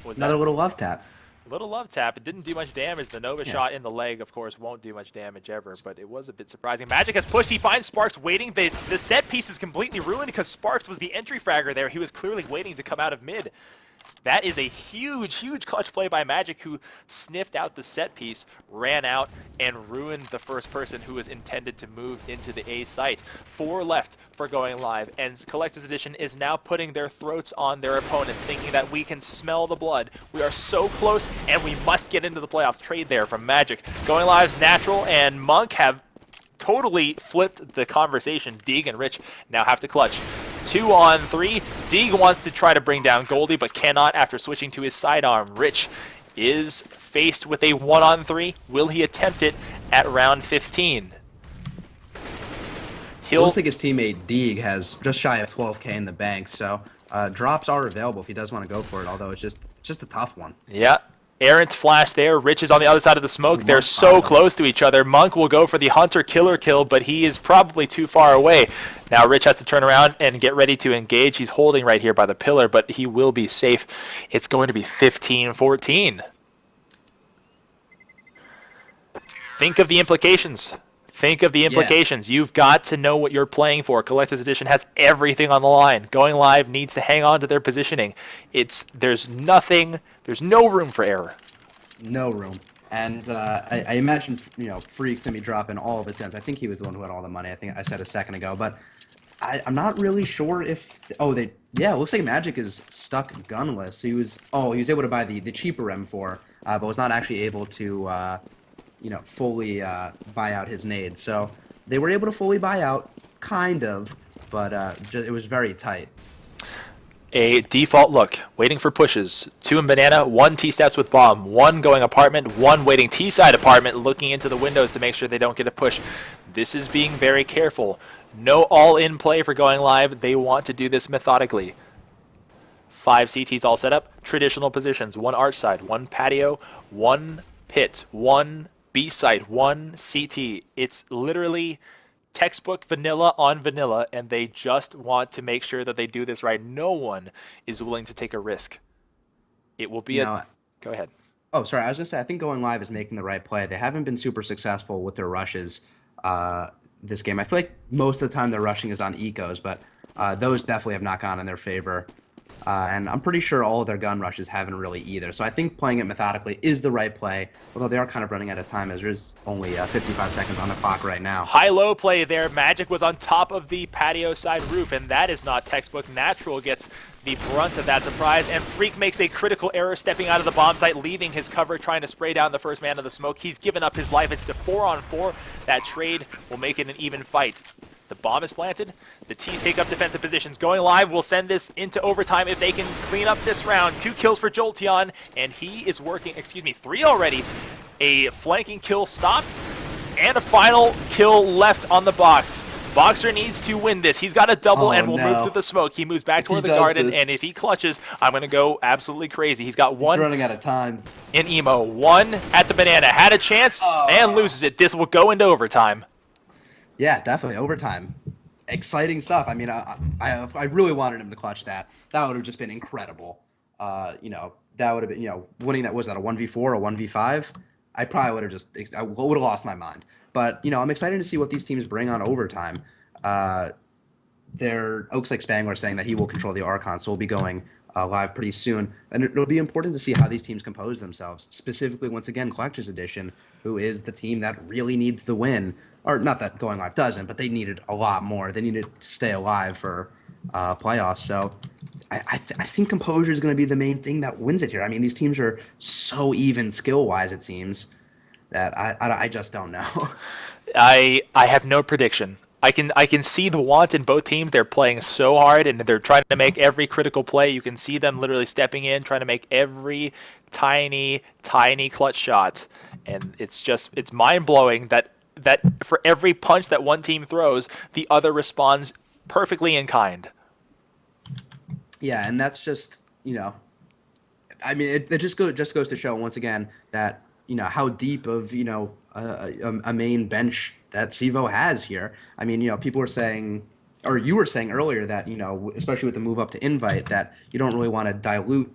Another little love tap. Little love tap. It didn't do much damage. The Nova shot in the leg, of course, won't do much damage ever, but it was a bit surprising. Magic has pushed. He finds Sparks waiting. The set piece is completely ruined because Sparks was the entry fragger there. He was clearly waiting to come out of mid. That is a huge, huge clutch play by Magic, who sniffed out the set piece, ran out, and ruined the first person who was intended to move into the A site. 4 left for going live, and Collector's Edition is now putting their throats on their opponents, thinking that we can smell the blood. We are so close, and we must get into the playoffs. Trade there from Magic. Going live's Natural and Monk have totally flipped the conversation. Deeg and Rich now have to clutch. 2 on 3. Deeg wants to try to bring down Goldie, but cannot after switching to his sidearm. Rich is faced with a 1 on 3. Will he attempt it at round 15? It looks like his teammate Deeg has just shy of 12K in the bank, so drops are available if he does want to go for it, although it's just a tough one. Yeah. Errant flash there. Rich is on the other side of the smoke. They're so close to each other. Monk will go for the hunter-killer kill, but he is probably too far away. Now Rich has to turn around and get ready to engage. He's holding right here by the pillar, but he will be safe. It's going to be 15-14. Think of the implications. Think of the implications. You've got to know what you're playing for. Collector's Edition has everything on the line. Going live needs to hang on to their positioning. There's no room for error. No room. And I imagine, you know, Freak to be dropping all of his guns. I think he was the one who had all the money. I think I said a second ago, but I'm not really sure if. It looks like Magic is stuck gunless. He was able to buy the cheaper M4, but was not actually able to. Fully buy out his nades. So they were able to fully buy out, kind of, but it was very tight. A default look, waiting for pushes. 2 in Banana, 1 T-steps with bomb, 1 going apartment, 1 waiting T-side apartment, looking into the windows to make sure they don't get a push. This is being very careful. No all-in play for going live. They want to do this methodically. 5 CTs all set up. Traditional positions: 1 arch side, 1 patio, 1 pit, 1 B site, 1 CT. It's literally textbook vanilla on vanilla, and they just want to make sure that they do this right. No one is willing to take a risk. It will be You a. know, Go ahead. oh, sorry. I was gonna say I think going live is making the right play. They haven't been super successful with their rushes uh, this game. I feel like most of the time their rushing is on ecos, but those definitely have not gone in their favor. And I'm pretty sure all of their gun rushes haven't really either. So I think playing it methodically is the right play, although they are kind of running out of time as there's only 55 seconds on the clock right now. High-low play there. Magic was on top of the patio side roof, and that is not textbook. Natural gets the brunt of that surprise, and Freak makes a critical error stepping out of the bomb site, leaving his cover, trying to spray down the first man of the smoke. He's given up his life. It's to 4-on-4. That trade will make it an even fight. The bomb is planted. The T take up defensive positions. Going live will send this into overtime if they can clean up this round. 2 kills for Jolteon, and he is working, 3 already. A flanking kill stopped, and a final kill left on the box. Boxer needs to win this. He's got a double and will move through the smoke. He moves back toward the garden, and if he clutches, I'm going to go absolutely crazy. He's got 1 running out of time in emo. 1 at the banana. Had a chance and loses it. This will go into overtime. Yeah, definitely overtime. Exciting stuff. I mean, I really wanted him to clutch that. That would have just been incredible. That would have been, winning that, was that a 1v4 or 1v5? I probably would have I would have lost my mind. But, I'm excited to see what these teams bring on overtime. Looks like Spangler saying that he will control the Archon, so we'll be going live pretty soon. And it'll be important to see how these teams compose themselves. Specifically, once again, Collector's Edition, who is the team that really needs the win. Or not that going live doesn't, but they needed a lot more. They needed to stay alive for playoffs. So I think composure is going to be the main thing that wins it here. I mean, these teams are so even skill-wise, it seems, that I just don't know. I have no prediction. I can see the want in both teams. They're playing so hard, and they're trying to make every critical play. You can see them literally stepping in, trying to make every tiny clutch shot. And it's mind-blowing that for every punch that one team throws, the other responds perfectly in kind. Yeah, and that's just, I mean, it just goes to show once again that, how deep of, a main bench that CEVO has here. I mean, people were saying, or you were saying earlier that, especially with the move up to invite, that you don't really want to dilute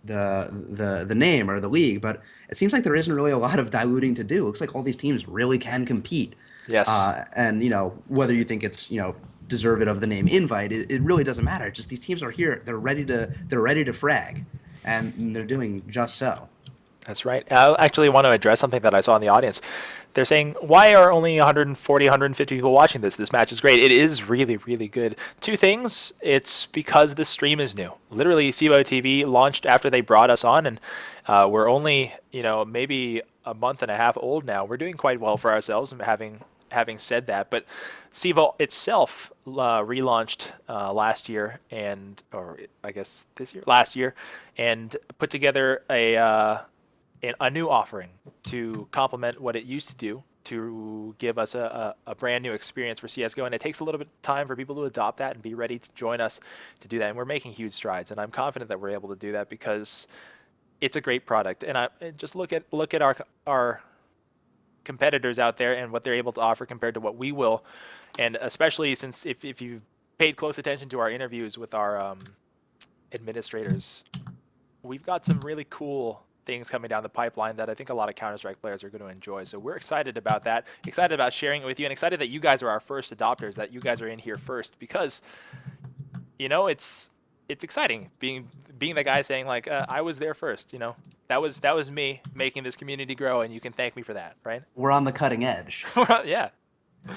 the name or the league, but it seems like there isn't really a lot of diluting to do. It looks like all these teams really can compete. Yes. And whether you think it's deserved of the name invite, it really doesn't matter. It's just these teams are here. They're ready to frag, and they're doing just so. That's right. I actually want to address something that I saw in the audience. They're saying, why are only 140, 150 people watching this? This match is great. It is really, really good. 2 things. It's because the stream is new. Literally, CEVO TV launched after they brought us on, and we're only, maybe a month and a half old now. We're doing quite well for ourselves, having said that. But CEVO itself relaunched last year, or I guess last year, and put together a new offering to complement what it used to do, to give us a brand new experience for CSGO. And it takes a little bit of time for people to adopt that and be ready to join us to do that. And we're making huge strides. And I'm confident that we're able to do that because it's a great product. And just look at our competitors out there and what they're able to offer compared to what we will. And especially since if you've paid close attention to our interviews with our administrators, we've got some really cool things coming down the pipeline that I think a lot of Counter-Strike players are going to enjoy. So we're excited about that, excited about sharing it with you, and excited that you guys are our first adopters, that you guys are in here first, because it's exciting being the guy saying like I was there first. That was me making this community grow, and you can thank me for that, right? We're on the cutting edge. Yeah.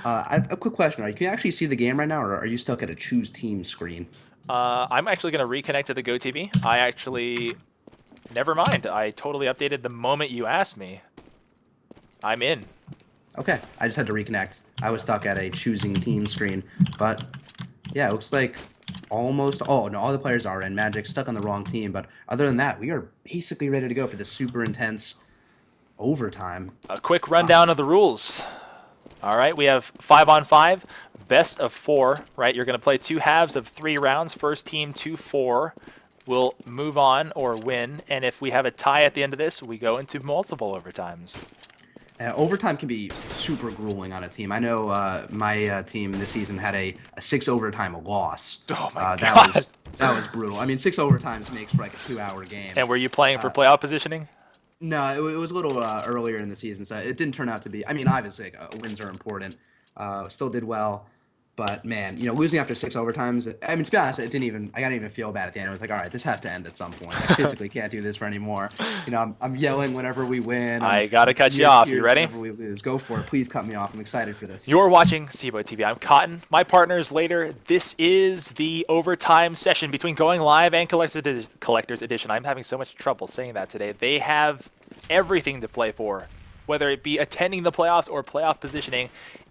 I have a quick question. Can you actually see the game right now, or are you stuck at a choose team screen? I'm actually going to reconnect to the GoTV. Never mind. I totally updated the moment you asked me. I'm in. Okay. I just had to reconnect. I was stuck at a choosing team screen. But, yeah, it looks like all the players are in. Magic stuck on the wrong team. But other than that, we are basically ready to go for this super intense overtime. A quick rundown of the rules. All right, we have 5-on-5, best of 4, right? You're going to play 2 halves of 3 rounds. First team 2-4. will move on or win, and if we have a tie at the end of this, we go into multiple overtimes. Overtime can be super grueling on a team. I know my team this season had a 6 overtime loss. Oh my God. That was brutal. I mean, 6 overtimes makes for like a 2-hour game. And were you playing for playoff positioning? No, it was a little earlier in the season, so it didn't turn out to be. I mean, obviously, wins are important. Still did well. But man, losing after 6 overtimes. I mean, to be honest, I didn't even feel bad at the end. I was like, all right, this has to end at some point. I physically can't do this for anymore. I'm yelling whenever we win. I gotta cut you off. You ready? Whenever we lose, go for it. Please cut me off. I'm excited for this. You're watching CEVO TV. I'm Cotton. My partners later. This is the overtime session between Going Live and Collector's Edition. I'm having so much trouble saying that today. They have everything to play for, whether it be attending the playoffs or playoff positioning.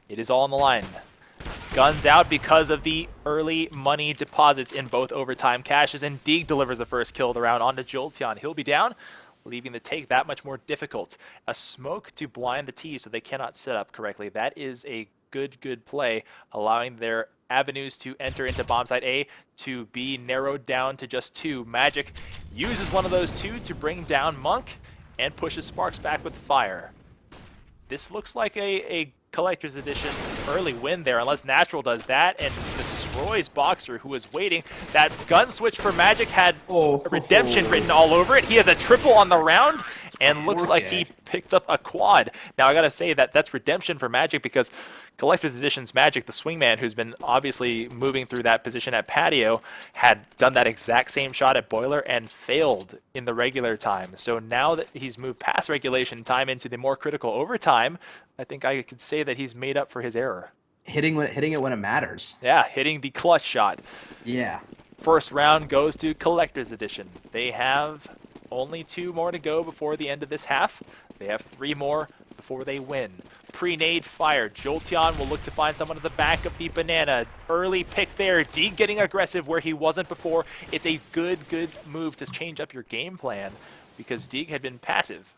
It is all on the line. Guns out because of the early money deposits in both overtime caches, and Deeg delivers the first kill of the round onto Jolteon. He'll be down, leaving the take that much more difficult. A smoke to blind the T so they cannot set up correctly. That is a good play, allowing their avenues to enter into bomb site A to be narrowed down to just 2. Magic uses one of those 2 to bring down Monk and pushes Sparks back with fire. This looks like a Collector's Edition early win there, unless Natural does that and destroys Boxer, who was waiting. That gun switch for Magic had redemption written all over it. He has a triple on the round and looks like he picked up a quad. Now I gotta say that's redemption for Magic, because Collector's Edition's Magic, the swingman, who's been obviously moving through that position at Patio, had done that exact same shot at Boiler and failed in the regular time. So now that he's moved past regulation time into the more critical overtime, I think I could say that he's made up for his error. Hitting it when it matters. Yeah, hitting the clutch shot. Yeah. First round goes to Collector's Edition. They have only 2 more to go before the end of this half. They have 3 more before they win. Pre-nade fire. Jolteon will look to find someone at the back of the banana. Early pick there. Deeg getting aggressive where he wasn't before. It's a good move to change up your game plan, because Deeg had been passive,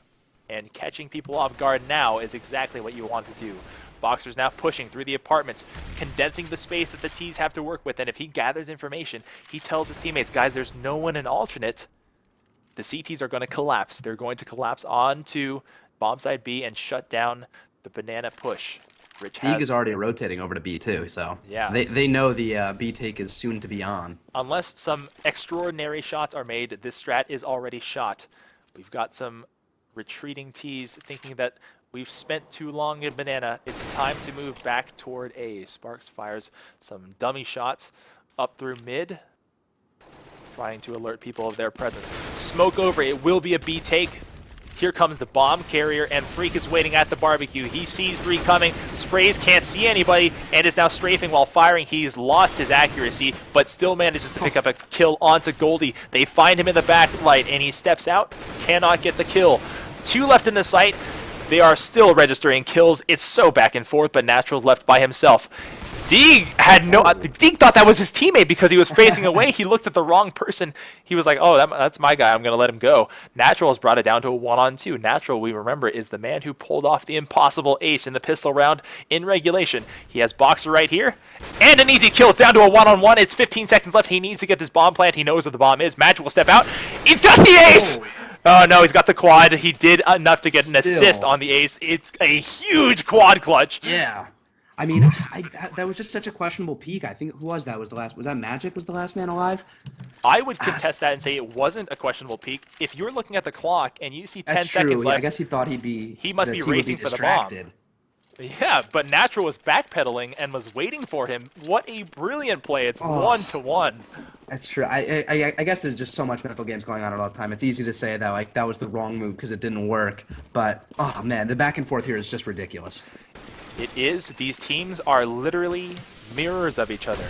and catching people off guard now is exactly what you want to do. Boxer's now pushing through the apartments, condensing the space that the T's have to work with, and if he gathers information, he tells his teammates, guys, there's no one in alternate. The CTs are going to collapse. They're going to collapse onto bomb side B and shut down the banana push. Deeg is already rotating over to B too, so yeah, they know the B take is soon to be on. Unless some extraordinary shots are made, this strat is already shot. We've got some retreating T's thinking that we've spent too long in banana. It's time to move back toward A. Sparks fires some dummy shots up through mid, trying to alert people of their presence. Smoke over. It will be a B take. Here comes the bomb carrier, and Freak is waiting at the barbecue. He sees 3 coming, sprays, can't see anybody, and is now strafing while firing. He's lost his accuracy, but still manages to pick up a kill onto Goldie. They find him in the backlight, and he steps out, cannot get the kill. 2 left in the site. They are still registering kills. It's so back and forth, but Natural's left by himself. Deeg thought that was his teammate because he was facing away. He looked at the wrong person. He was like, oh, that's my guy. I'm going to let him go. Natural has brought it down to a 1-on-2. Natural, we remember, is the man who pulled off the impossible ace in the pistol round in regulation. He has Boxer right here, and an easy kill. It's down to a 1-on-1. It's 15 seconds left. He needs to get this bomb plant. He knows where the bomb is. Magic will step out. He's got the ace! Oh, no, he's got the quad. He did enough to get an assist on the ace. It's a huge quad clutch. Yeah. I mean, that was just such a questionable peak. I think, who was that? Was that Magic was the last man alive? I would contest that and say it wasn't a questionable peak. If you're looking at the clock and you see 10 seconds left, I guess he thought he must be racing for the bomb. Yeah, but Natural was backpedaling and was waiting for him. What a brilliant play. It's 1-to-1. That's true. I guess there's just so much mental games going on at all the time. It's easy to say that like that was the wrong move because it didn't work. But, oh, man, the back and forth here is just ridiculous. It is. These teams are literally mirrors of each other.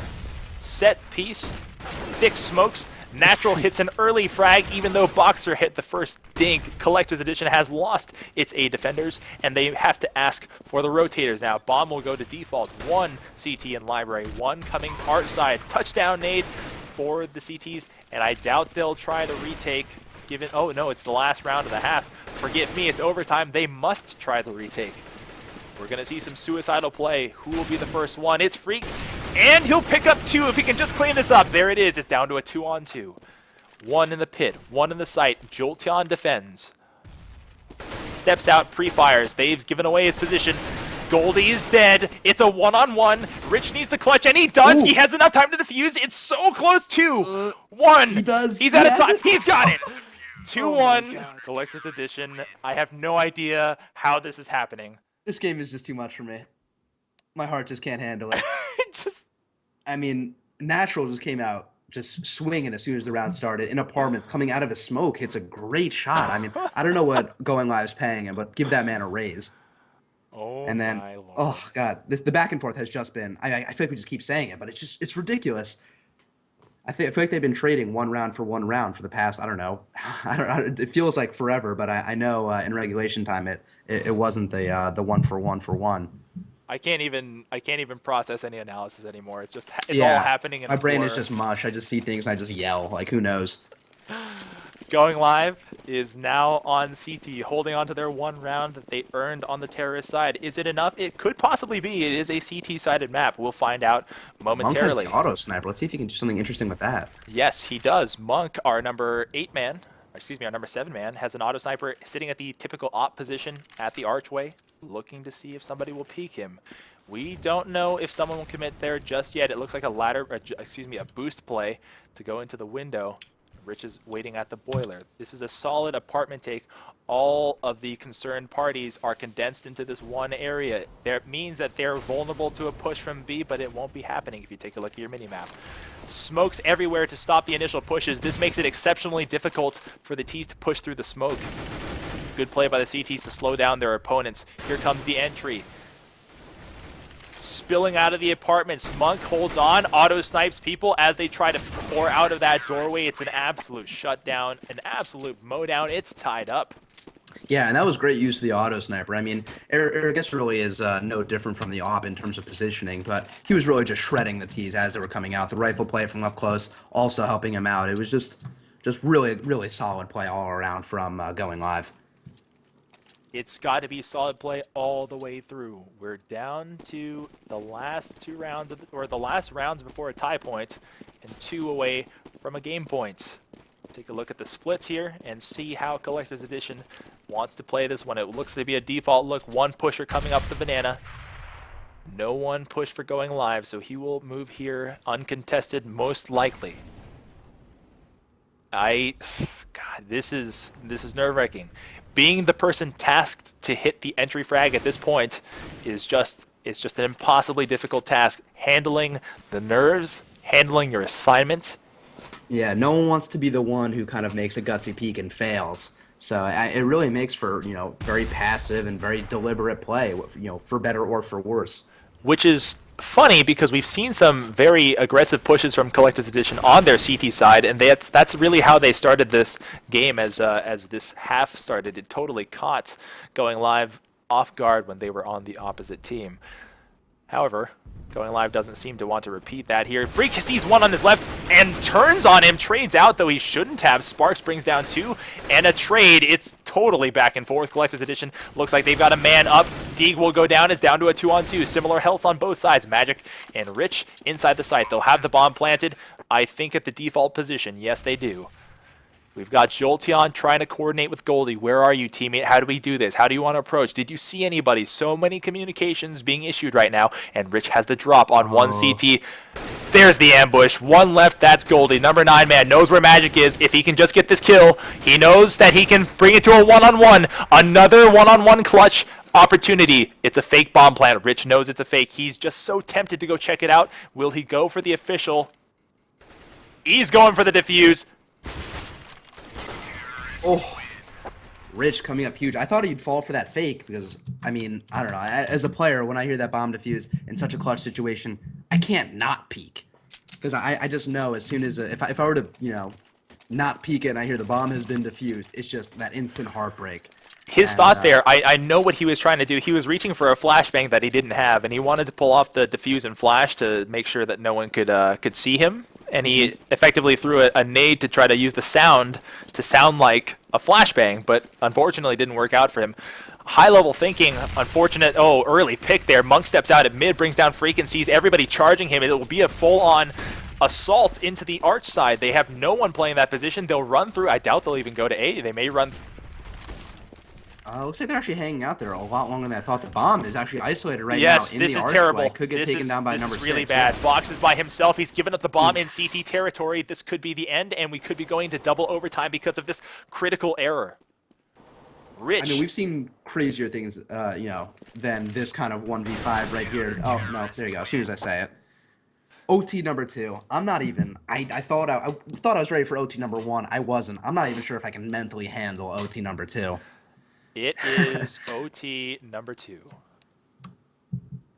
Set piece, thick smokes. Natural hits an early frag, even though Boxer hit the first dink. Collector's Edition has lost its A defenders, and they have to ask for the rotators now. Bomb will go to default. 1 CT in library, 1 coming art side. Touchdown nade for the CTs, and I doubt they'll try to retake. Given, oh no, it's the last round of the half. Forgive me, it's overtime. They must try the retake. We're going to see some suicidal play. Who will be the first one? It's Freak, and he'll pick up 2 if he can just clean this up. There it is. It's down to a 2-on-2. One in the pit, one in the site. Jolteon defends. Steps out, pre-fires. They've given away his position. Goldie is dead. It's a one-on-one. Rich needs to clutch, and he does. Ooh. He has enough time to defuse. It's so close. 2-1. He does. He's out of He time. has it. He's got it. Oh my 2-1. God. Collector's Edition. I have no idea how this is happening. This game is just too much for me. My heart just can't handle it. Just I mean, Natural just came out just swinging as soon as the round started. In Apartments, coming out of his smoke, hits a great shot. I mean, I don't know what Going Live's paying him, but give that man a raise. oh And then, my lord. oh god, the back and forth has just been. I feel like we just keep saying it, but it's ridiculous. I feel like they've been trading one round for the past. I don't know. It feels like forever, but I know in regulation time it wasn't the one for one. I can't even process any analysis anymore. It's just it's Yeah. all happening in My a brain is blur. just mush. I just see things and I just yell. Like, who knows? Going Live is now on CT, holding on to their one round that they earned on the terrorist side. Is it enough? It could possibly be. It is a CT-sided map. We'll find out Monk has momentarily. the auto sniper. Let's see if he can do something interesting with that. Yes, he does. Monk, our number 8-man, excuse me, our number 7-man, has an auto sniper sitting at the typical op position at the archway, looking to see if somebody will peek him. We don't know if someone will commit there just yet. It looks like a boost play to go into the window. Rich is waiting at the boiler. This is a solid apartment take. All of the concerned parties are condensed into this one area. That means that they're vulnerable to a push from B, but it won't be happening if you take a look at your minimap. Smokes everywhere to stop the initial pushes. This makes it exceptionally difficult for the T's to push through the smoke. Good play by the CTs to slow down their opponents. Here comes the entry. Spilling out of the apartments. Monk holds on, auto snipes people as they try to pour out of that doorway. It's an absolute shutdown, an absolute mowdown. It's tied up. Yeah, and that was great use of the auto sniper. I mean, I guess really is no different from the op in terms of positioning, but he was really just shredding the T's as they were coming out. The rifle play from up close also helping him out. It was just really, really solid play all around from Going Live. It's got to be solid play all the way through. We're down to the last two rounds, the last rounds before a tie point, and 2 away from a game point. Take a look at the splits here and see how Collector's Edition wants to play this one. It looks to be a default look. One pusher coming up the banana. No one push for Going Live, so he will move here uncontested, most likely. God, this is nerve-wracking. Being the person tasked to hit the entry frag at this point is just an impossibly difficult task. Handling the nerves, handling your assignment. Yeah, no one wants to be the one who kind of makes a gutsy peek and fails. So it really makes for, very passive and very deliberate play, for better or for worse. Which is funny because we've seen some very aggressive pushes from Collector's Edition on their CT side, and that's really how they started this game as this half started. It totally caught Going Live off guard when they were on the opposite team. However, Going Live doesn't seem to want to repeat that here. Freak sees one on his left and turns on him. Trades out, though he shouldn't have. Sparks brings down 2 and a trade. It's totally back and forth. Collector's Edition looks like they've got a man up. Deeg will go down. It's down to a 2-on-2. Similar health on both sides. Magic and Rich inside the site. They'll have the bomb planted, I think, at the default position. Yes, they do. We've got Jolteon trying to coordinate with Goldie. Where are you, teammate? How do we do this? How do you want to approach? Did you see anybody? So many communications being issued right now, and Rich has the drop on one CT. There's the ambush. One left, that's Goldie. Number 9-man knows where Magic is. If he can just get this kill, he knows that he can bring it to a one-on-one. Another one-on-one clutch opportunity. It's a fake bomb plant. Rich knows it's a fake. He's just so tempted to go check it out. Will he go for the official? He's going for the defuse. Oh, Rich coming up huge. I thought he'd fall for that fake because, I mean, I don't know. As a player, when I hear that bomb defuse in such a clutch situation, I can't not peek. Because I just know as soon as, if I were to, not peek it and I hear the bomb has been defused, it's just that instant heartbreak. His thought there, I know what he was trying to do. He was reaching for a flashbang that he didn't have, and he wanted to pull off the defuse and flash to make sure that no one could see him. And he effectively threw a nade to try to use the sound to sound like a flashbang, but unfortunately didn't work out for him. High-level thinking, unfortunate, early pick there. Monk steps out at mid, brings down Freak and sees everybody charging him. It will be a full-on assault into the arch side. They have no one playing that position. They'll run through. I doubt they'll even go to A. They may run. Looks like they're actually hanging out there a lot longer than I thought. The bomb is actually isolated right Yes, now in this the is archway. terrible. Could get taken down by number 6. This is really bad. Fox is by himself. He's given up the bomb in CT territory. This could be the end, and we could be going to double overtime because of this critical error. Rich. I mean, we've seen crazier things, than this kind of 1v5 right here. Oh, no, there you go. As soon as I say it. OT number 2. I'm not even. I thought I was ready for OT number 1. I wasn't. I'm not even sure if I can mentally handle OT number 2. It is OT number 2.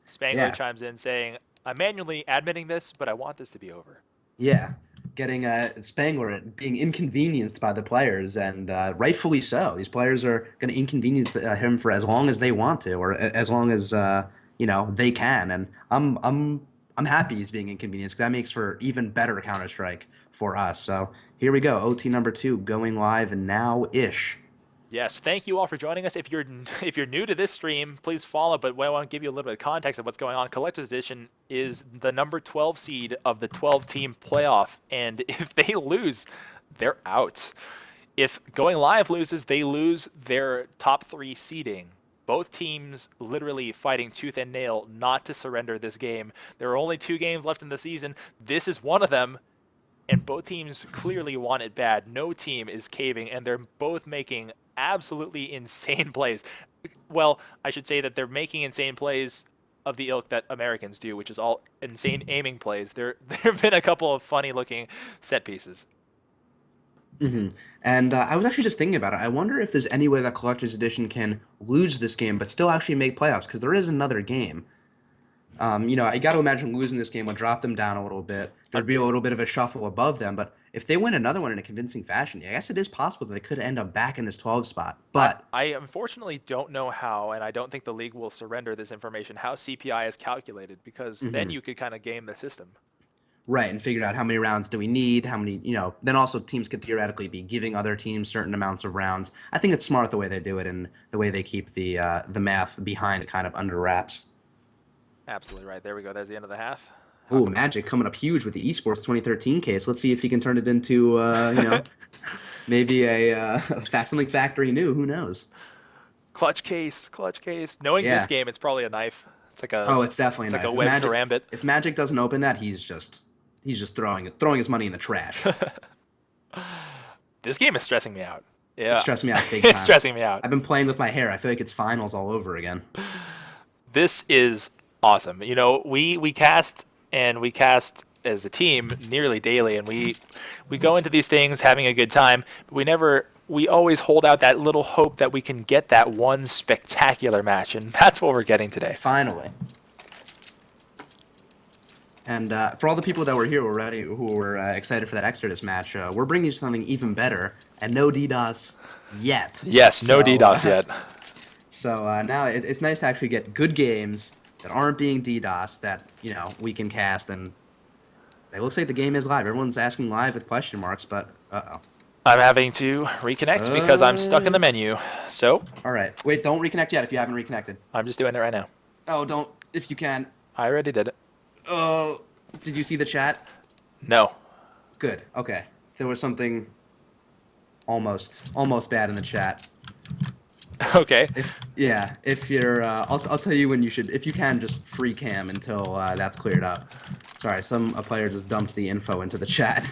Spangler chimes in saying, I'm manually admitting this, but I want this to be over. Yeah. Getting Spangler being inconvenienced by the players, and rightfully so. These players are going to inconvenience him for as long as they want to, or as long as they can. And I'm happy he's being inconvenienced, because that makes for even better Counter-Strike for us. So here we go, OT number 2 going live now-ish. Yes, thank you all for joining us. If you're new to this stream, please follow. But I want to give you a little bit of context of what's going on. Collector's Edition is the number 12 seed of the 12-team playoff, and if they lose, they're out. If Going Live loses, they lose their top 3 seeding. Both teams literally fighting tooth and nail not to surrender this game. There are only 2 games left in the season. This is one of them, and both teams clearly want it bad. No team is caving, and they're both making absolutely insane plays. Well, I should say that they're making insane plays of the ilk that Americans do, which is all insane aiming plays. There have been a couple of funny-looking set pieces. Mm-hmm. And I was actually just thinking about it. I wonder if there's any way that Collector's Edition can lose this game but still actually make playoffs, because there is another game. I got to imagine losing this game would drop them down a little bit. There'd be a little bit of a shuffle above them, but if they win another one in a convincing fashion, I guess it is possible that they could end up back in this 12 spot. But I unfortunately don't know how, and I don't think the league will surrender this information, how CPI is calculated, because then you could kind of game the system. Right, and figure out how many rounds do we need, how many, then also teams could theoretically be giving other teams certain amounts of rounds. I think it's smart the way they do it, and the way they keep the math behind kind of under wraps. Absolutely right. There we go. There's the end of the half. Ooh, Magic coming up huge with the Esports 2013 case. Let's see if he can turn it into, maybe something factory new. Who knows? Clutch case. Knowing this game, it's probably a knife. It's like a. It's definitely it's a like knife. a web karambit. If Magic doesn't open that, he's just throwing his money in the trash. This game is stressing me out. Yeah, it's stressing me out big time. It's stressing me out. I've been playing with my hair. I feel like it's finals all over again. This is awesome. We cast as a team nearly daily, and we go into these things having a good time, but we always hold out that little hope that we can get that one spectacular match, and that's what we're getting today. Finally. And for all the people that were here already, who were excited for that Exodus match, we're bringing you something even better, and no DDoS yet. Yes, no DDoS yet. So now it's nice to actually get good games that aren't being DDoS that we can cast, and it looks like the game is live. Everyone's asking live with question marks, but uh-oh. I'm having to reconnect because I'm stuck in the menu. So. All right. Wait, don't reconnect yet if you haven't reconnected. I'm just doing it right now. Oh, don't if you can. I already did it. Oh, did you see the chat? No. Good. Okay. There was something almost bad in the chat. Okay. If you're, I'll tell you when you should, if you can, just free cam until that's cleared up. Sorry, a player just dumped the info into the chat.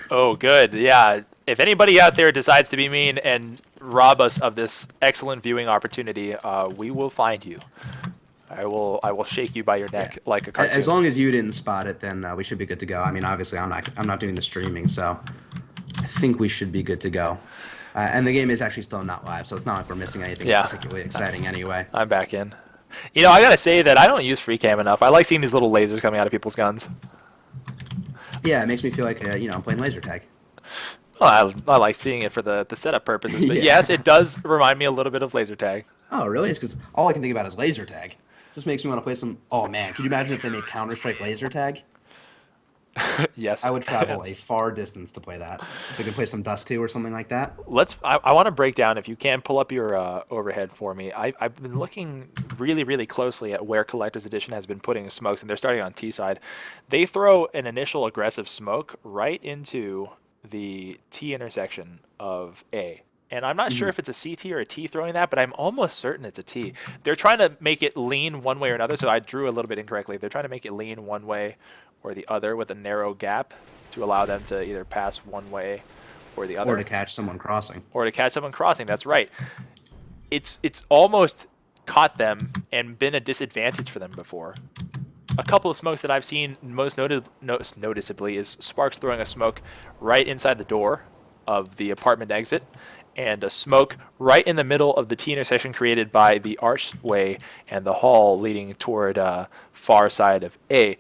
Oh, good. Yeah. If anybody out there decides to be mean and rob us of this excellent viewing opportunity, we will find you. I will shake you by your neck like a cartoon. As long as you didn't spot it, then we should be good to go. I mean, obviously, I'm not doing the streaming, so I think we should be good to go. And the game is actually still not live, so it's not like we're missing anything particularly exciting anyway. I'm back in. I gotta say that I don't use free cam enough. I like seeing these little lasers coming out of people's guns. Yeah, it makes me feel like I'm playing laser tag. Well, I like seeing it for the setup purposes, but yes, it does remind me a little bit of laser tag. Oh, really? It's because all I can think about is laser tag. Just makes me want to play some. Oh man, could you imagine if they made Counter-Strike laser tag? Yes. I would travel a far distance to play that. If we could play some Dust 2 or something like that. I want to break down, if you can, pull up your overhead for me. I've been looking really, really closely at where Collector's Edition has been putting smokes, and they're starting on T side. They throw an initial aggressive smoke right into the T intersection of A. And I'm not sure if it's a CT or a T throwing that, but I'm almost certain it's a T. They're trying to make it lean one way or another, so I drew a little bit incorrectly. They're trying to make it lean one way or the other with a narrow gap to allow them to either pass one way or the other. Or to catch someone crossing. Or to catch someone crossing, that's right. It's almost caught them and been a disadvantage for them before. A couple of smokes that I've seen most noticeably is Sparks throwing a smoke right inside the door of the apartment exit, and a smoke right in the middle of the T intersection created by the archway and the hall leading toward far side of A.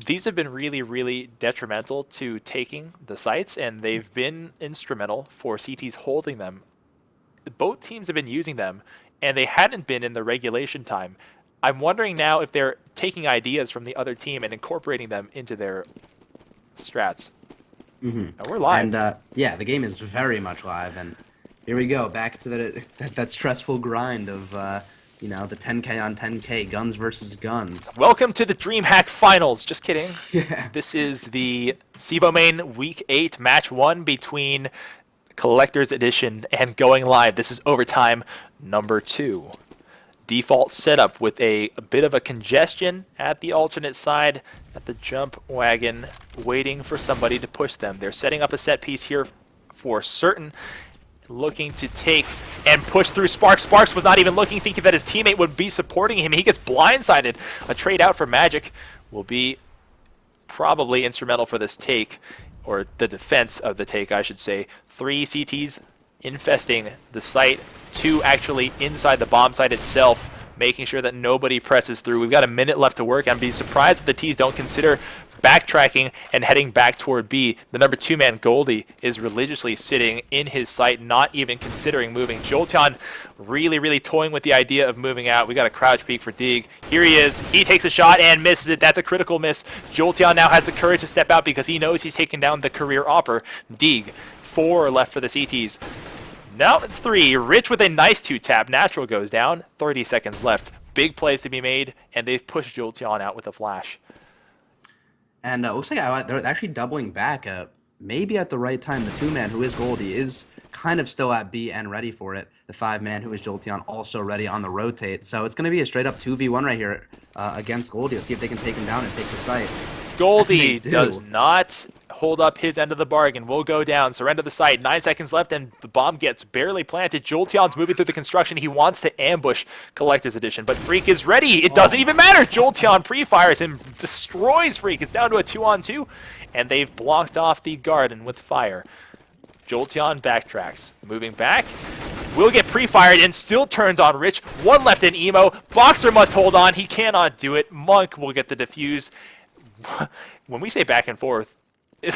These have been really, really detrimental to taking the sites, and they've been instrumental for CTs holding them. Both teams have been using them, and they hadn't been in the regulation time. I'm wondering now if they're taking ideas from the other team and incorporating them into their strats. Now we're live. And yeah, the game is very much live, and here we go, back to that stressful grind of you know, the 10K on 10K, guns versus guns. Welcome to the DreamHack Finals. Just kidding. Yeah. This is the CEVO-Main Week 8 Match 1 between Collector's Edition and Going Live. This is overtime number 2. Default setup with a bit of a congestion at the alternate side at the jump wagon, waiting for somebody to push them. They're setting up a set piece here for certain, looking to take and push through Sparks. Sparks was not even looking, thinking that his teammate would be supporting him. He gets blindsided. A trade out for Magic will be probably instrumental for this take, or the defense of the take, I should say. 3 CTs infesting the site, 2 actually inside the bomb site itself, making sure that nobody presses through. We've got a minute left to work. I'd be surprised if the T's don't consider backtracking and heading back toward B. The number 2 man, Goldie, is religiously sitting in his sight, not even considering moving. Jolteon really, really toying with the idea of moving out. We got a crouch peek for Deeg. Here he is. He takes a shot and misses it. That's a critical miss. Jolteon now has the courage to step out because he knows he's taken down the career opper. Deeg, 4 left for the CTs. Now it's 3. Rich with a nice 2-tap. Natural goes down. 30 seconds left. Big plays to be made, and they've pushed Jolteon out with a flash. And it looks like they're actually doubling back. Maybe at the right time, the 2-man, who is Goldie, is kind of still at B and ready for it. The 5-man, who is Jolteon, also ready on the rotate. So it's going to be a straight-up 2v1 right here against Goldie. Let's see if they can take him down and take the site. Goldie does not hold up his end of the bargain. Will go down. Surrender the site. 9 seconds left, and the bomb gets barely planted. Jolteon's moving through the construction. He wants to ambush Collector's Edition, but Freak is ready. It doesn't even matter. Jolteon pre-fires and destroys Freak. It's down to a 2-on-2, and they've blocked off the garden with fire. Jolteon backtracks. Moving back. Will get pre-fired and still turns on Rich. 1 left in Emo. Boxer must hold on. He cannot do it. Monk will get the defuse. When we say back and forth,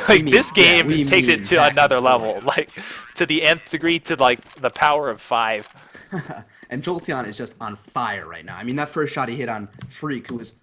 like this game takes it to another level, like to the nth degree, to like the power of 5. And Jolteon is just on fire right now. I mean, that first shot he hit on Freak, who was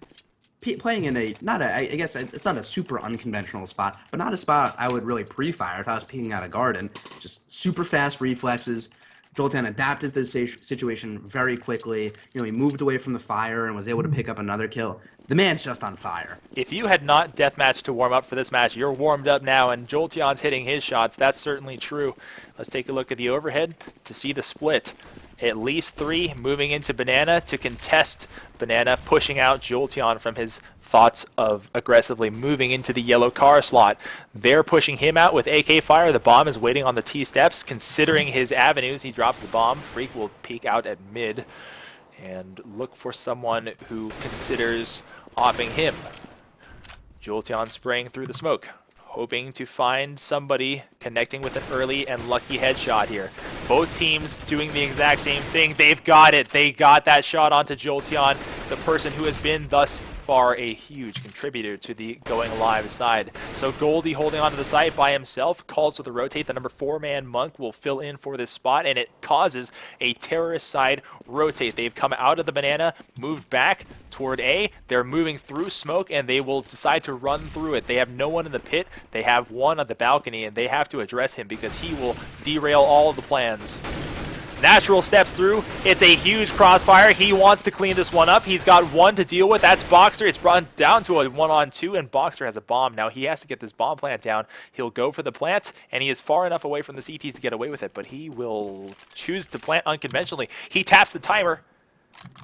playing in I guess it's not a super unconventional spot, but not a spot I would really pre-fire if I was peeking out a garden. Just super fast reflexes. Jolteon adapted to the situation very quickly. You know, he moved away from the fire and was able to pick up another kill. The man's just on fire. If you had not deathmatched to warm up for this match, you're warmed up now, and Jolteon's hitting his shots. That's certainly true. Let's take a look at the overhead to see the split. At least 3 moving into Banana to contest Banana, pushing out Jolteon from his thoughts of aggressively moving into the yellow car slot. They're pushing him out with AK fire. The bomb is waiting on the T steps. Considering his avenues, he drops the bomb. Freak will peek out at mid and look for someone who considers offing him. Jolteon spraying through the smoke, hoping to find somebody connecting with an early and lucky headshot here. Both teams doing the exact same thing. They've got it. They got that shot onto Jolteon. the person who has been thus far a huge contributor to the going live side. So Goldie holding onto the site by himself, calls for the rotate. The number 4-man Monk will fill in for this spot, and it causes a terrorist side rotate. They've come out of the banana, moved back toward A. They're moving through smoke, and they will decide to run through it. They have no one in the pit. They have one on the balcony, and they have to address him because he will derail all of the plans. Natural steps through. It's a huge crossfire. He wants to clean this one up. He's got one to deal with. That's Boxer. It's brought down to a 1-on-2, and Boxer has a bomb. Now he has to get this bomb plant down. He'll go for the plant, and he is far enough away from the CTs to get away with it, but he will choose to plant unconventionally. He taps the timer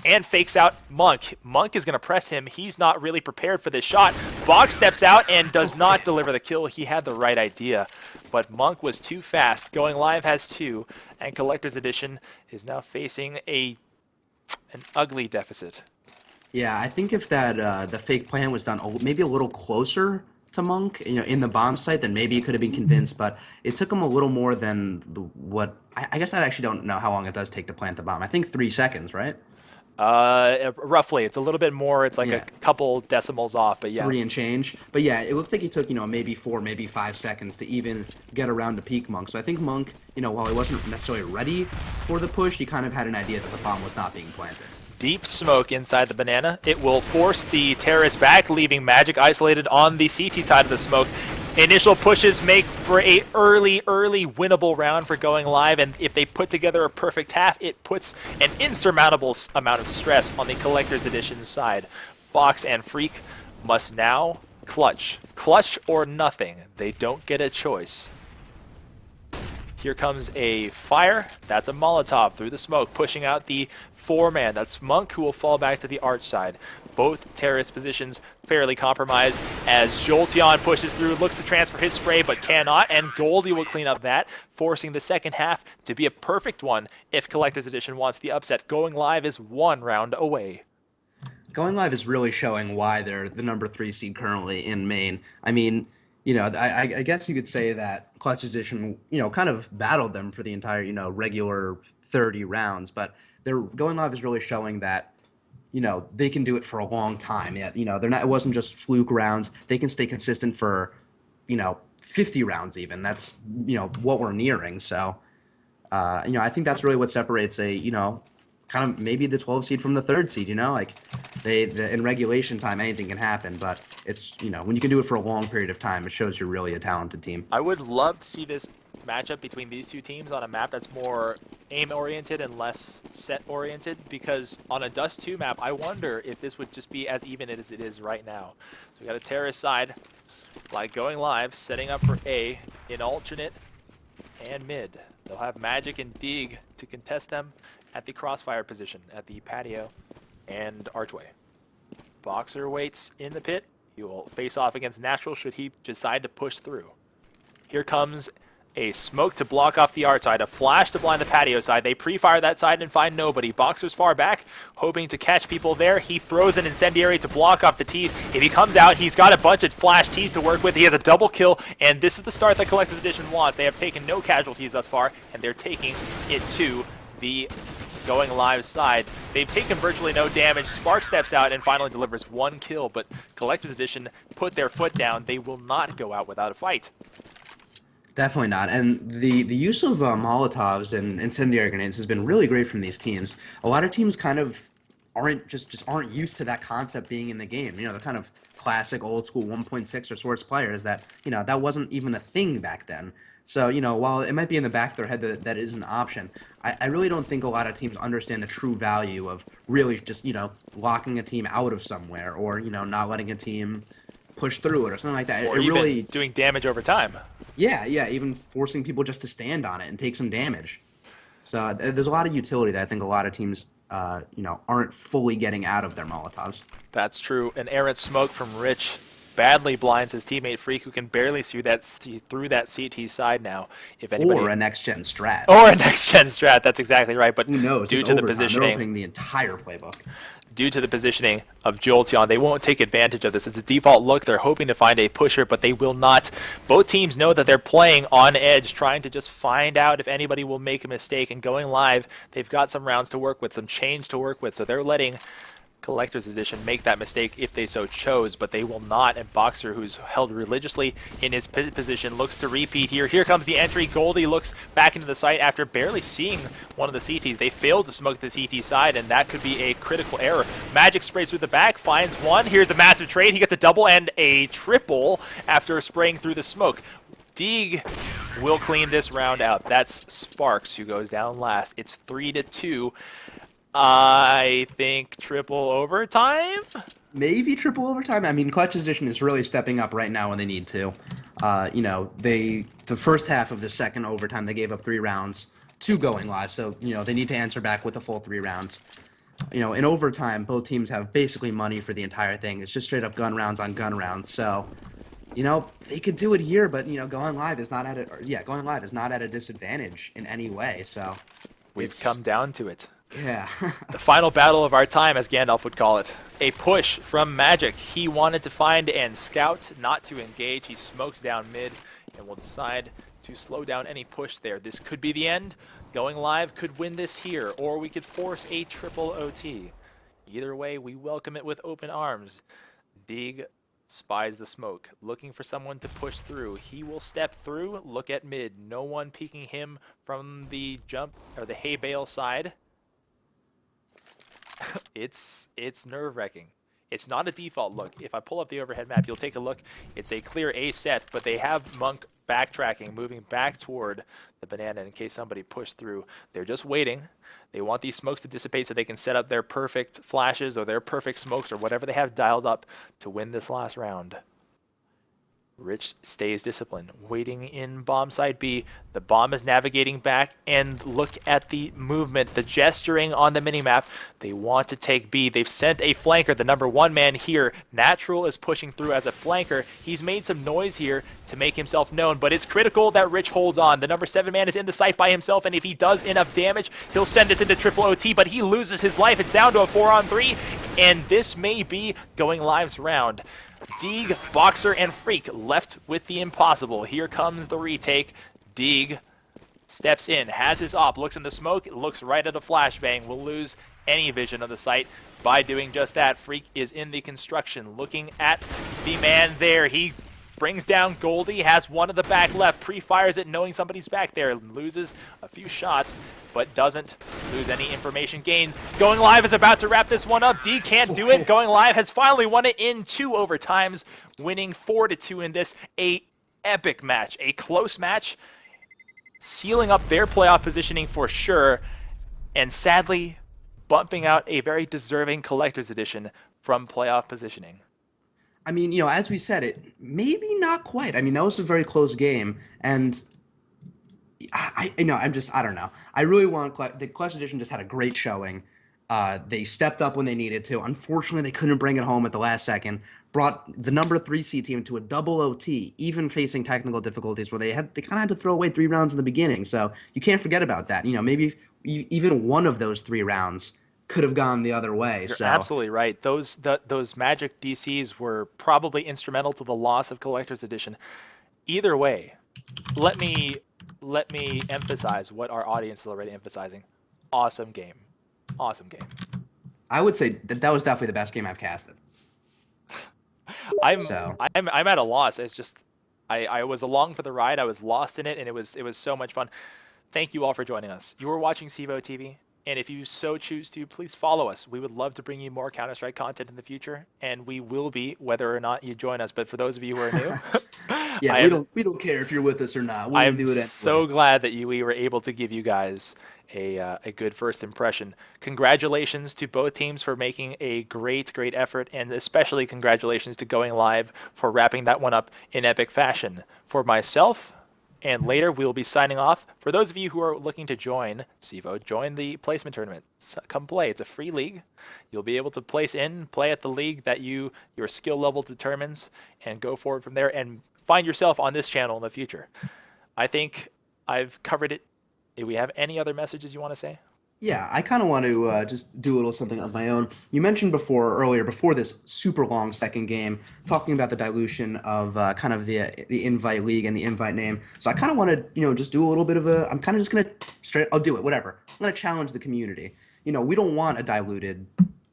and fakes out Monk. Monk is going to press him. He's not really prepared for this shot. Box steps out and does not deliver the kill. He had the right idea, but Monk was too fast. Going Live has 2, and Collector's Edition is now facing an ugly deficit. Yeah, I think if that the fake plan was done maybe a little closer to Monk, in the bomb site, then maybe he could have been convinced. But it took him a little more than what I guess I actually don't know how long it does take to plant the bomb. I think 3 seconds, right? Roughly. It's a little bit more. It's like a couple decimals off, but yeah. 3 and change. But yeah, it looks like he took, maybe 4, maybe 5 seconds to even get around to peak Monk. So I think Monk, while he wasn't necessarily ready for the push, he kind of had an idea that the bomb was not being planted. Deep smoke inside the banana. It will force the terrorists back, leaving Magic isolated on the CT side of the smoke. Initial pushes make for a early winnable round for Going Live, and if they put together a perfect half, it puts an insurmountable amount of stress on the Collector's Edition side. Box and Freak must now clutch. Clutch or nothing. They don't get a choice. Here comes a fire. That's a Molotov through the smoke, pushing out the 4-man. That's Monk, who will fall back to the arch side. Both terrorist positions fairly compromised as Jolteon pushes through, looks to transfer his spray, but cannot, and Goldie will clean up that, forcing the second half to be a perfect one if Collector's Edition wants the upset. Going Live is 1 round away. Going Live is really showing why they're the number 3 seed currently in Main. I mean, I guess you could say that Clutch Edition, kind of battled them for the entire, regular 30 rounds, but they're Going Live is really showing that, they can do it for a long time. Yeah, they're not. It wasn't just fluke rounds. They can stay consistent for, 50 rounds even. That's, what we're nearing. So, I think that's really what separates a, kind of maybe the 12 seed from the 3rd seed. Like in regulation time, anything can happen. But it's, when you can do it for a long period of time, it shows you're really a talented team. I would love to see this matchup between these 2 teams on a map that's more aim-oriented and less set-oriented, because on a Dust 2 map, I wonder if this would just be as even as it is right now. So we got a terrorist side, like Going Live, setting up for A in alternate and mid. They'll have Magic and Dig to contest them at the crossfire position, at the patio and archway. Boxer waits in the pit. He will face off against Natural should he decide to push through. Here comes a smoke to block off the art side, a flash to blind the patio side. They pre-fire that side and find nobody. Boxer's far back, hoping to catch people there. He throws an incendiary to block off the tees. If he comes out, he's got a bunch of flash tees to work with. He has a double kill, and this is the start that Collector's Edition wants. They have taken no casualties thus far, and they're taking it to the Going Live side. They've taken virtually no damage. Spark steps out and finally delivers 1 kill, but Collector's Edition put their foot down. They will not go out without a fight. Definitely not. And the use of Molotovs and incendiary grenades has been really great from these teams. A lot of teams kind of aren't used to that concept being in the game. They're kind of classic old school 1.6 or Swords players that, that wasn't even a thing back then. So, while it might be in the back of their head that is an option, I really don't think a lot of teams understand the true value of really just, locking a team out of somewhere or, not letting a team push through it or something like that. Or even really doing damage over time. Yeah, even forcing people just to stand on it and take some damage. So there's a lot of utility that I think a lot of teams, aren't fully getting out of their Molotovs. That's true. An errant smoke from Rich badly blinds his teammate Freak, who can barely see that through that CT side now. If anybody, or a next-gen strat. Or a next-gen strat. That's exactly right. But who knows? Due to the positioning, they're opening the entire playbook. Due to the positioning of Jolteon, they won't take advantage of this. It's a default look. They're hoping to find a pusher, but they will not. Both teams know that they're playing on edge, trying to just find out if anybody will make a mistake. And Going Live, they've got some rounds to work with, some change to work with, so they're letting Collector's Edition make that mistake if they so chose, but they will not. And Boxer, who's held religiously in his position, looks to repeat here. Here comes the entry. Goldie looks back into the site after barely seeing one of the CTs. They failed to smoke the CT side, and that could be a critical error. Magic sprays through the back, finds one. Here's the massive trade. He gets a double and a triple after spraying through the smoke. Deeg will clean this round out. That's Sparks who goes down last. It's 3-2. I think triple overtime? Maybe triple overtime. I mean, Collector's Edition is really stepping up right now when they need to. The first half of the second overtime, they gave up 3 rounds to going live. So, they need to answer back with a full 3 rounds. In overtime, both teams have basically money for the entire thing. It's just straight up gun rounds on gun rounds. So, they could do it here, but going live is not at a disadvantage in any way. So, we've come down to it. Yeah. The final battle of our time, as Gandalf would call it. A push from Magic. He wanted to find and scout, not to engage. He smokes down mid and will decide to slow down any push there. This could be the end. Going live could win this here, or we could force a triple OT. Either way, we welcome it with open arms. Deeg spies the smoke, looking for someone to push through. He will step through, look at mid. No one peeking him from the jump or the hay bale side. It's nerve-wracking. It's not a default look. If I pull up the overhead map, you'll take a look. It's a clear A set, but they have Monk backtracking, moving back toward the banana in case somebody pushed through. They're just waiting. They want these smokes to dissipate so they can set up their perfect flashes or their perfect smokes or whatever they have dialed up to win this last round. Rich stays disciplined, waiting in bomb side B. The bomb is navigating back, and look at the movement, the gesturing on the minimap. They want to take B. They've sent a flanker, the number 1 man here. Natural is pushing through as a flanker. He's made some noise here to make himself known, but it's critical that Rich holds on. The number 7 man is in the site by himself, and if he does enough damage, he'll send this into triple OT, but he loses his life. It's down to a 4-on-3, and this may be going live's round. Deeg, Boxer, and Freak left with the impossible. Here comes the retake. Deeg steps in, has his op, looks in the smoke, looks right at a flashbang. Will lose any vision of the site by doing just that. Freak is in the construction, looking at the man there. He brings down Goldie, has one of the back left, pre-fires it knowing somebody's back there, loses a few shots, but doesn't lose any information gained. Going live is about to wrap this one up. D can't do it. Going live has finally won it in 2 overtimes, winning 4-2 in this. A epic match, a close match, sealing up their playoff positioning for sure, and sadly bumping out a very deserving Collector's Edition from playoff positioning. I mean, as we said, it maybe not quite. I mean, that was a very close game, and I don't know. I really want the Collector's Edition just had a great showing. They stepped up when they needed to. Unfortunately, they couldn't bring it home at the last second. Brought the number 3 C team to a double OT, even facing technical difficulties where they kind of had to throw away 3 rounds in the beginning. So you can't forget about that. Maybe even one of those 3 rounds could have gone the other way. You're absolutely right. Those Magic DCs were probably instrumental to the loss of Collector's Edition. Either way, let me emphasize what our audience is already emphasizing. Awesome game. Awesome game. I would say that was definitely the best game I've casted. I'm at a loss. It's just I was along for the ride. I was lost in it, and it was so much fun. Thank you all for joining us. You were watching CEVO TV. And if you so choose to, please follow us. We would love to bring you more Counter-Strike content in the future, and we will be, whether or not you join us. But for those of you who are new, yeah, we don't care if you're with us or not. We'll do it anyway. So glad that we were able to give you guys a good first impression. Congratulations to both teams for making a great effort, and especially congratulations to Going Live for wrapping that one up in epic fashion. For myself, and later we'll be signing off. For those of you who are looking to join CEVO, join the placement tournament. Come play. It's a free league. You'll be able to place in, play at the league that your skill level determines, and go forward from there and find yourself on this channel in the future. I think I've covered it. Do we have any other messages you want to say? Yeah, I kind of want to just do a little something of my own. You mentioned earlier, before this super long second game, talking about the dilution of kind of the invite league and the invite name. So I kind of want to, just do a little bit of I'm kind of just going to I'll do it, whatever. I'm going to challenge the community. We don't want a diluted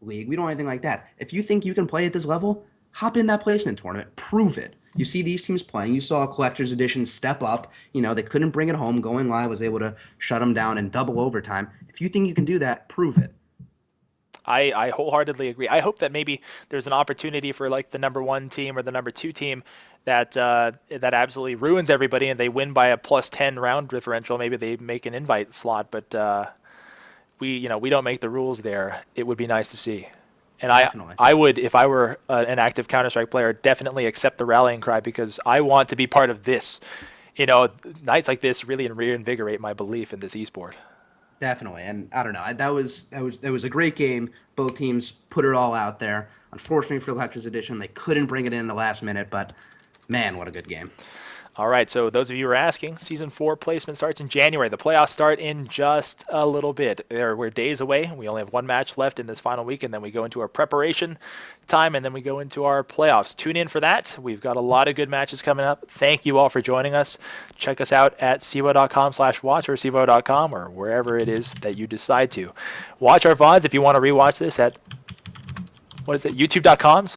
league. We don't want anything like that. If you think you can play at this level, hop in that placement tournament. Prove it. You see these teams playing. You saw Collector's Edition step up. They couldn't bring it home. Going Live was able to shut them down in double overtime. If you think you can do that, prove it. I wholeheartedly agree. I hope that maybe there's an opportunity for like the number one team or the number two team that absolutely ruins everybody and they win by a +10 round differential. Maybe they make an invite slot, but we don't make the rules there. It would be nice to see. And Definitely. I would, if I were an active Counter-Strike player, definitely accept the rallying cry because I want to be part of this. Nights like this really reinvigorate my belief in this esport. Definitely, and I don't know. That was a great game. Both teams put it all out there. Unfortunately for Collector's Edition, they couldn't bring it in the last minute, but man, what a good game. All right, so those of you who are asking, Season 4 placement starts in January. The playoffs start in just a little bit. We're days away. We only have one match left in this final week, and then we go into our preparation time, and then we go into our playoffs. Tune in for that. We've got a lot of good matches coming up. Thank you all for joining us. Check us out at CEVO.com/watch or CEVO.com or wherever it is that you decide to. Watch our VODs if you want to rewatch this at, what is it, YouTube.com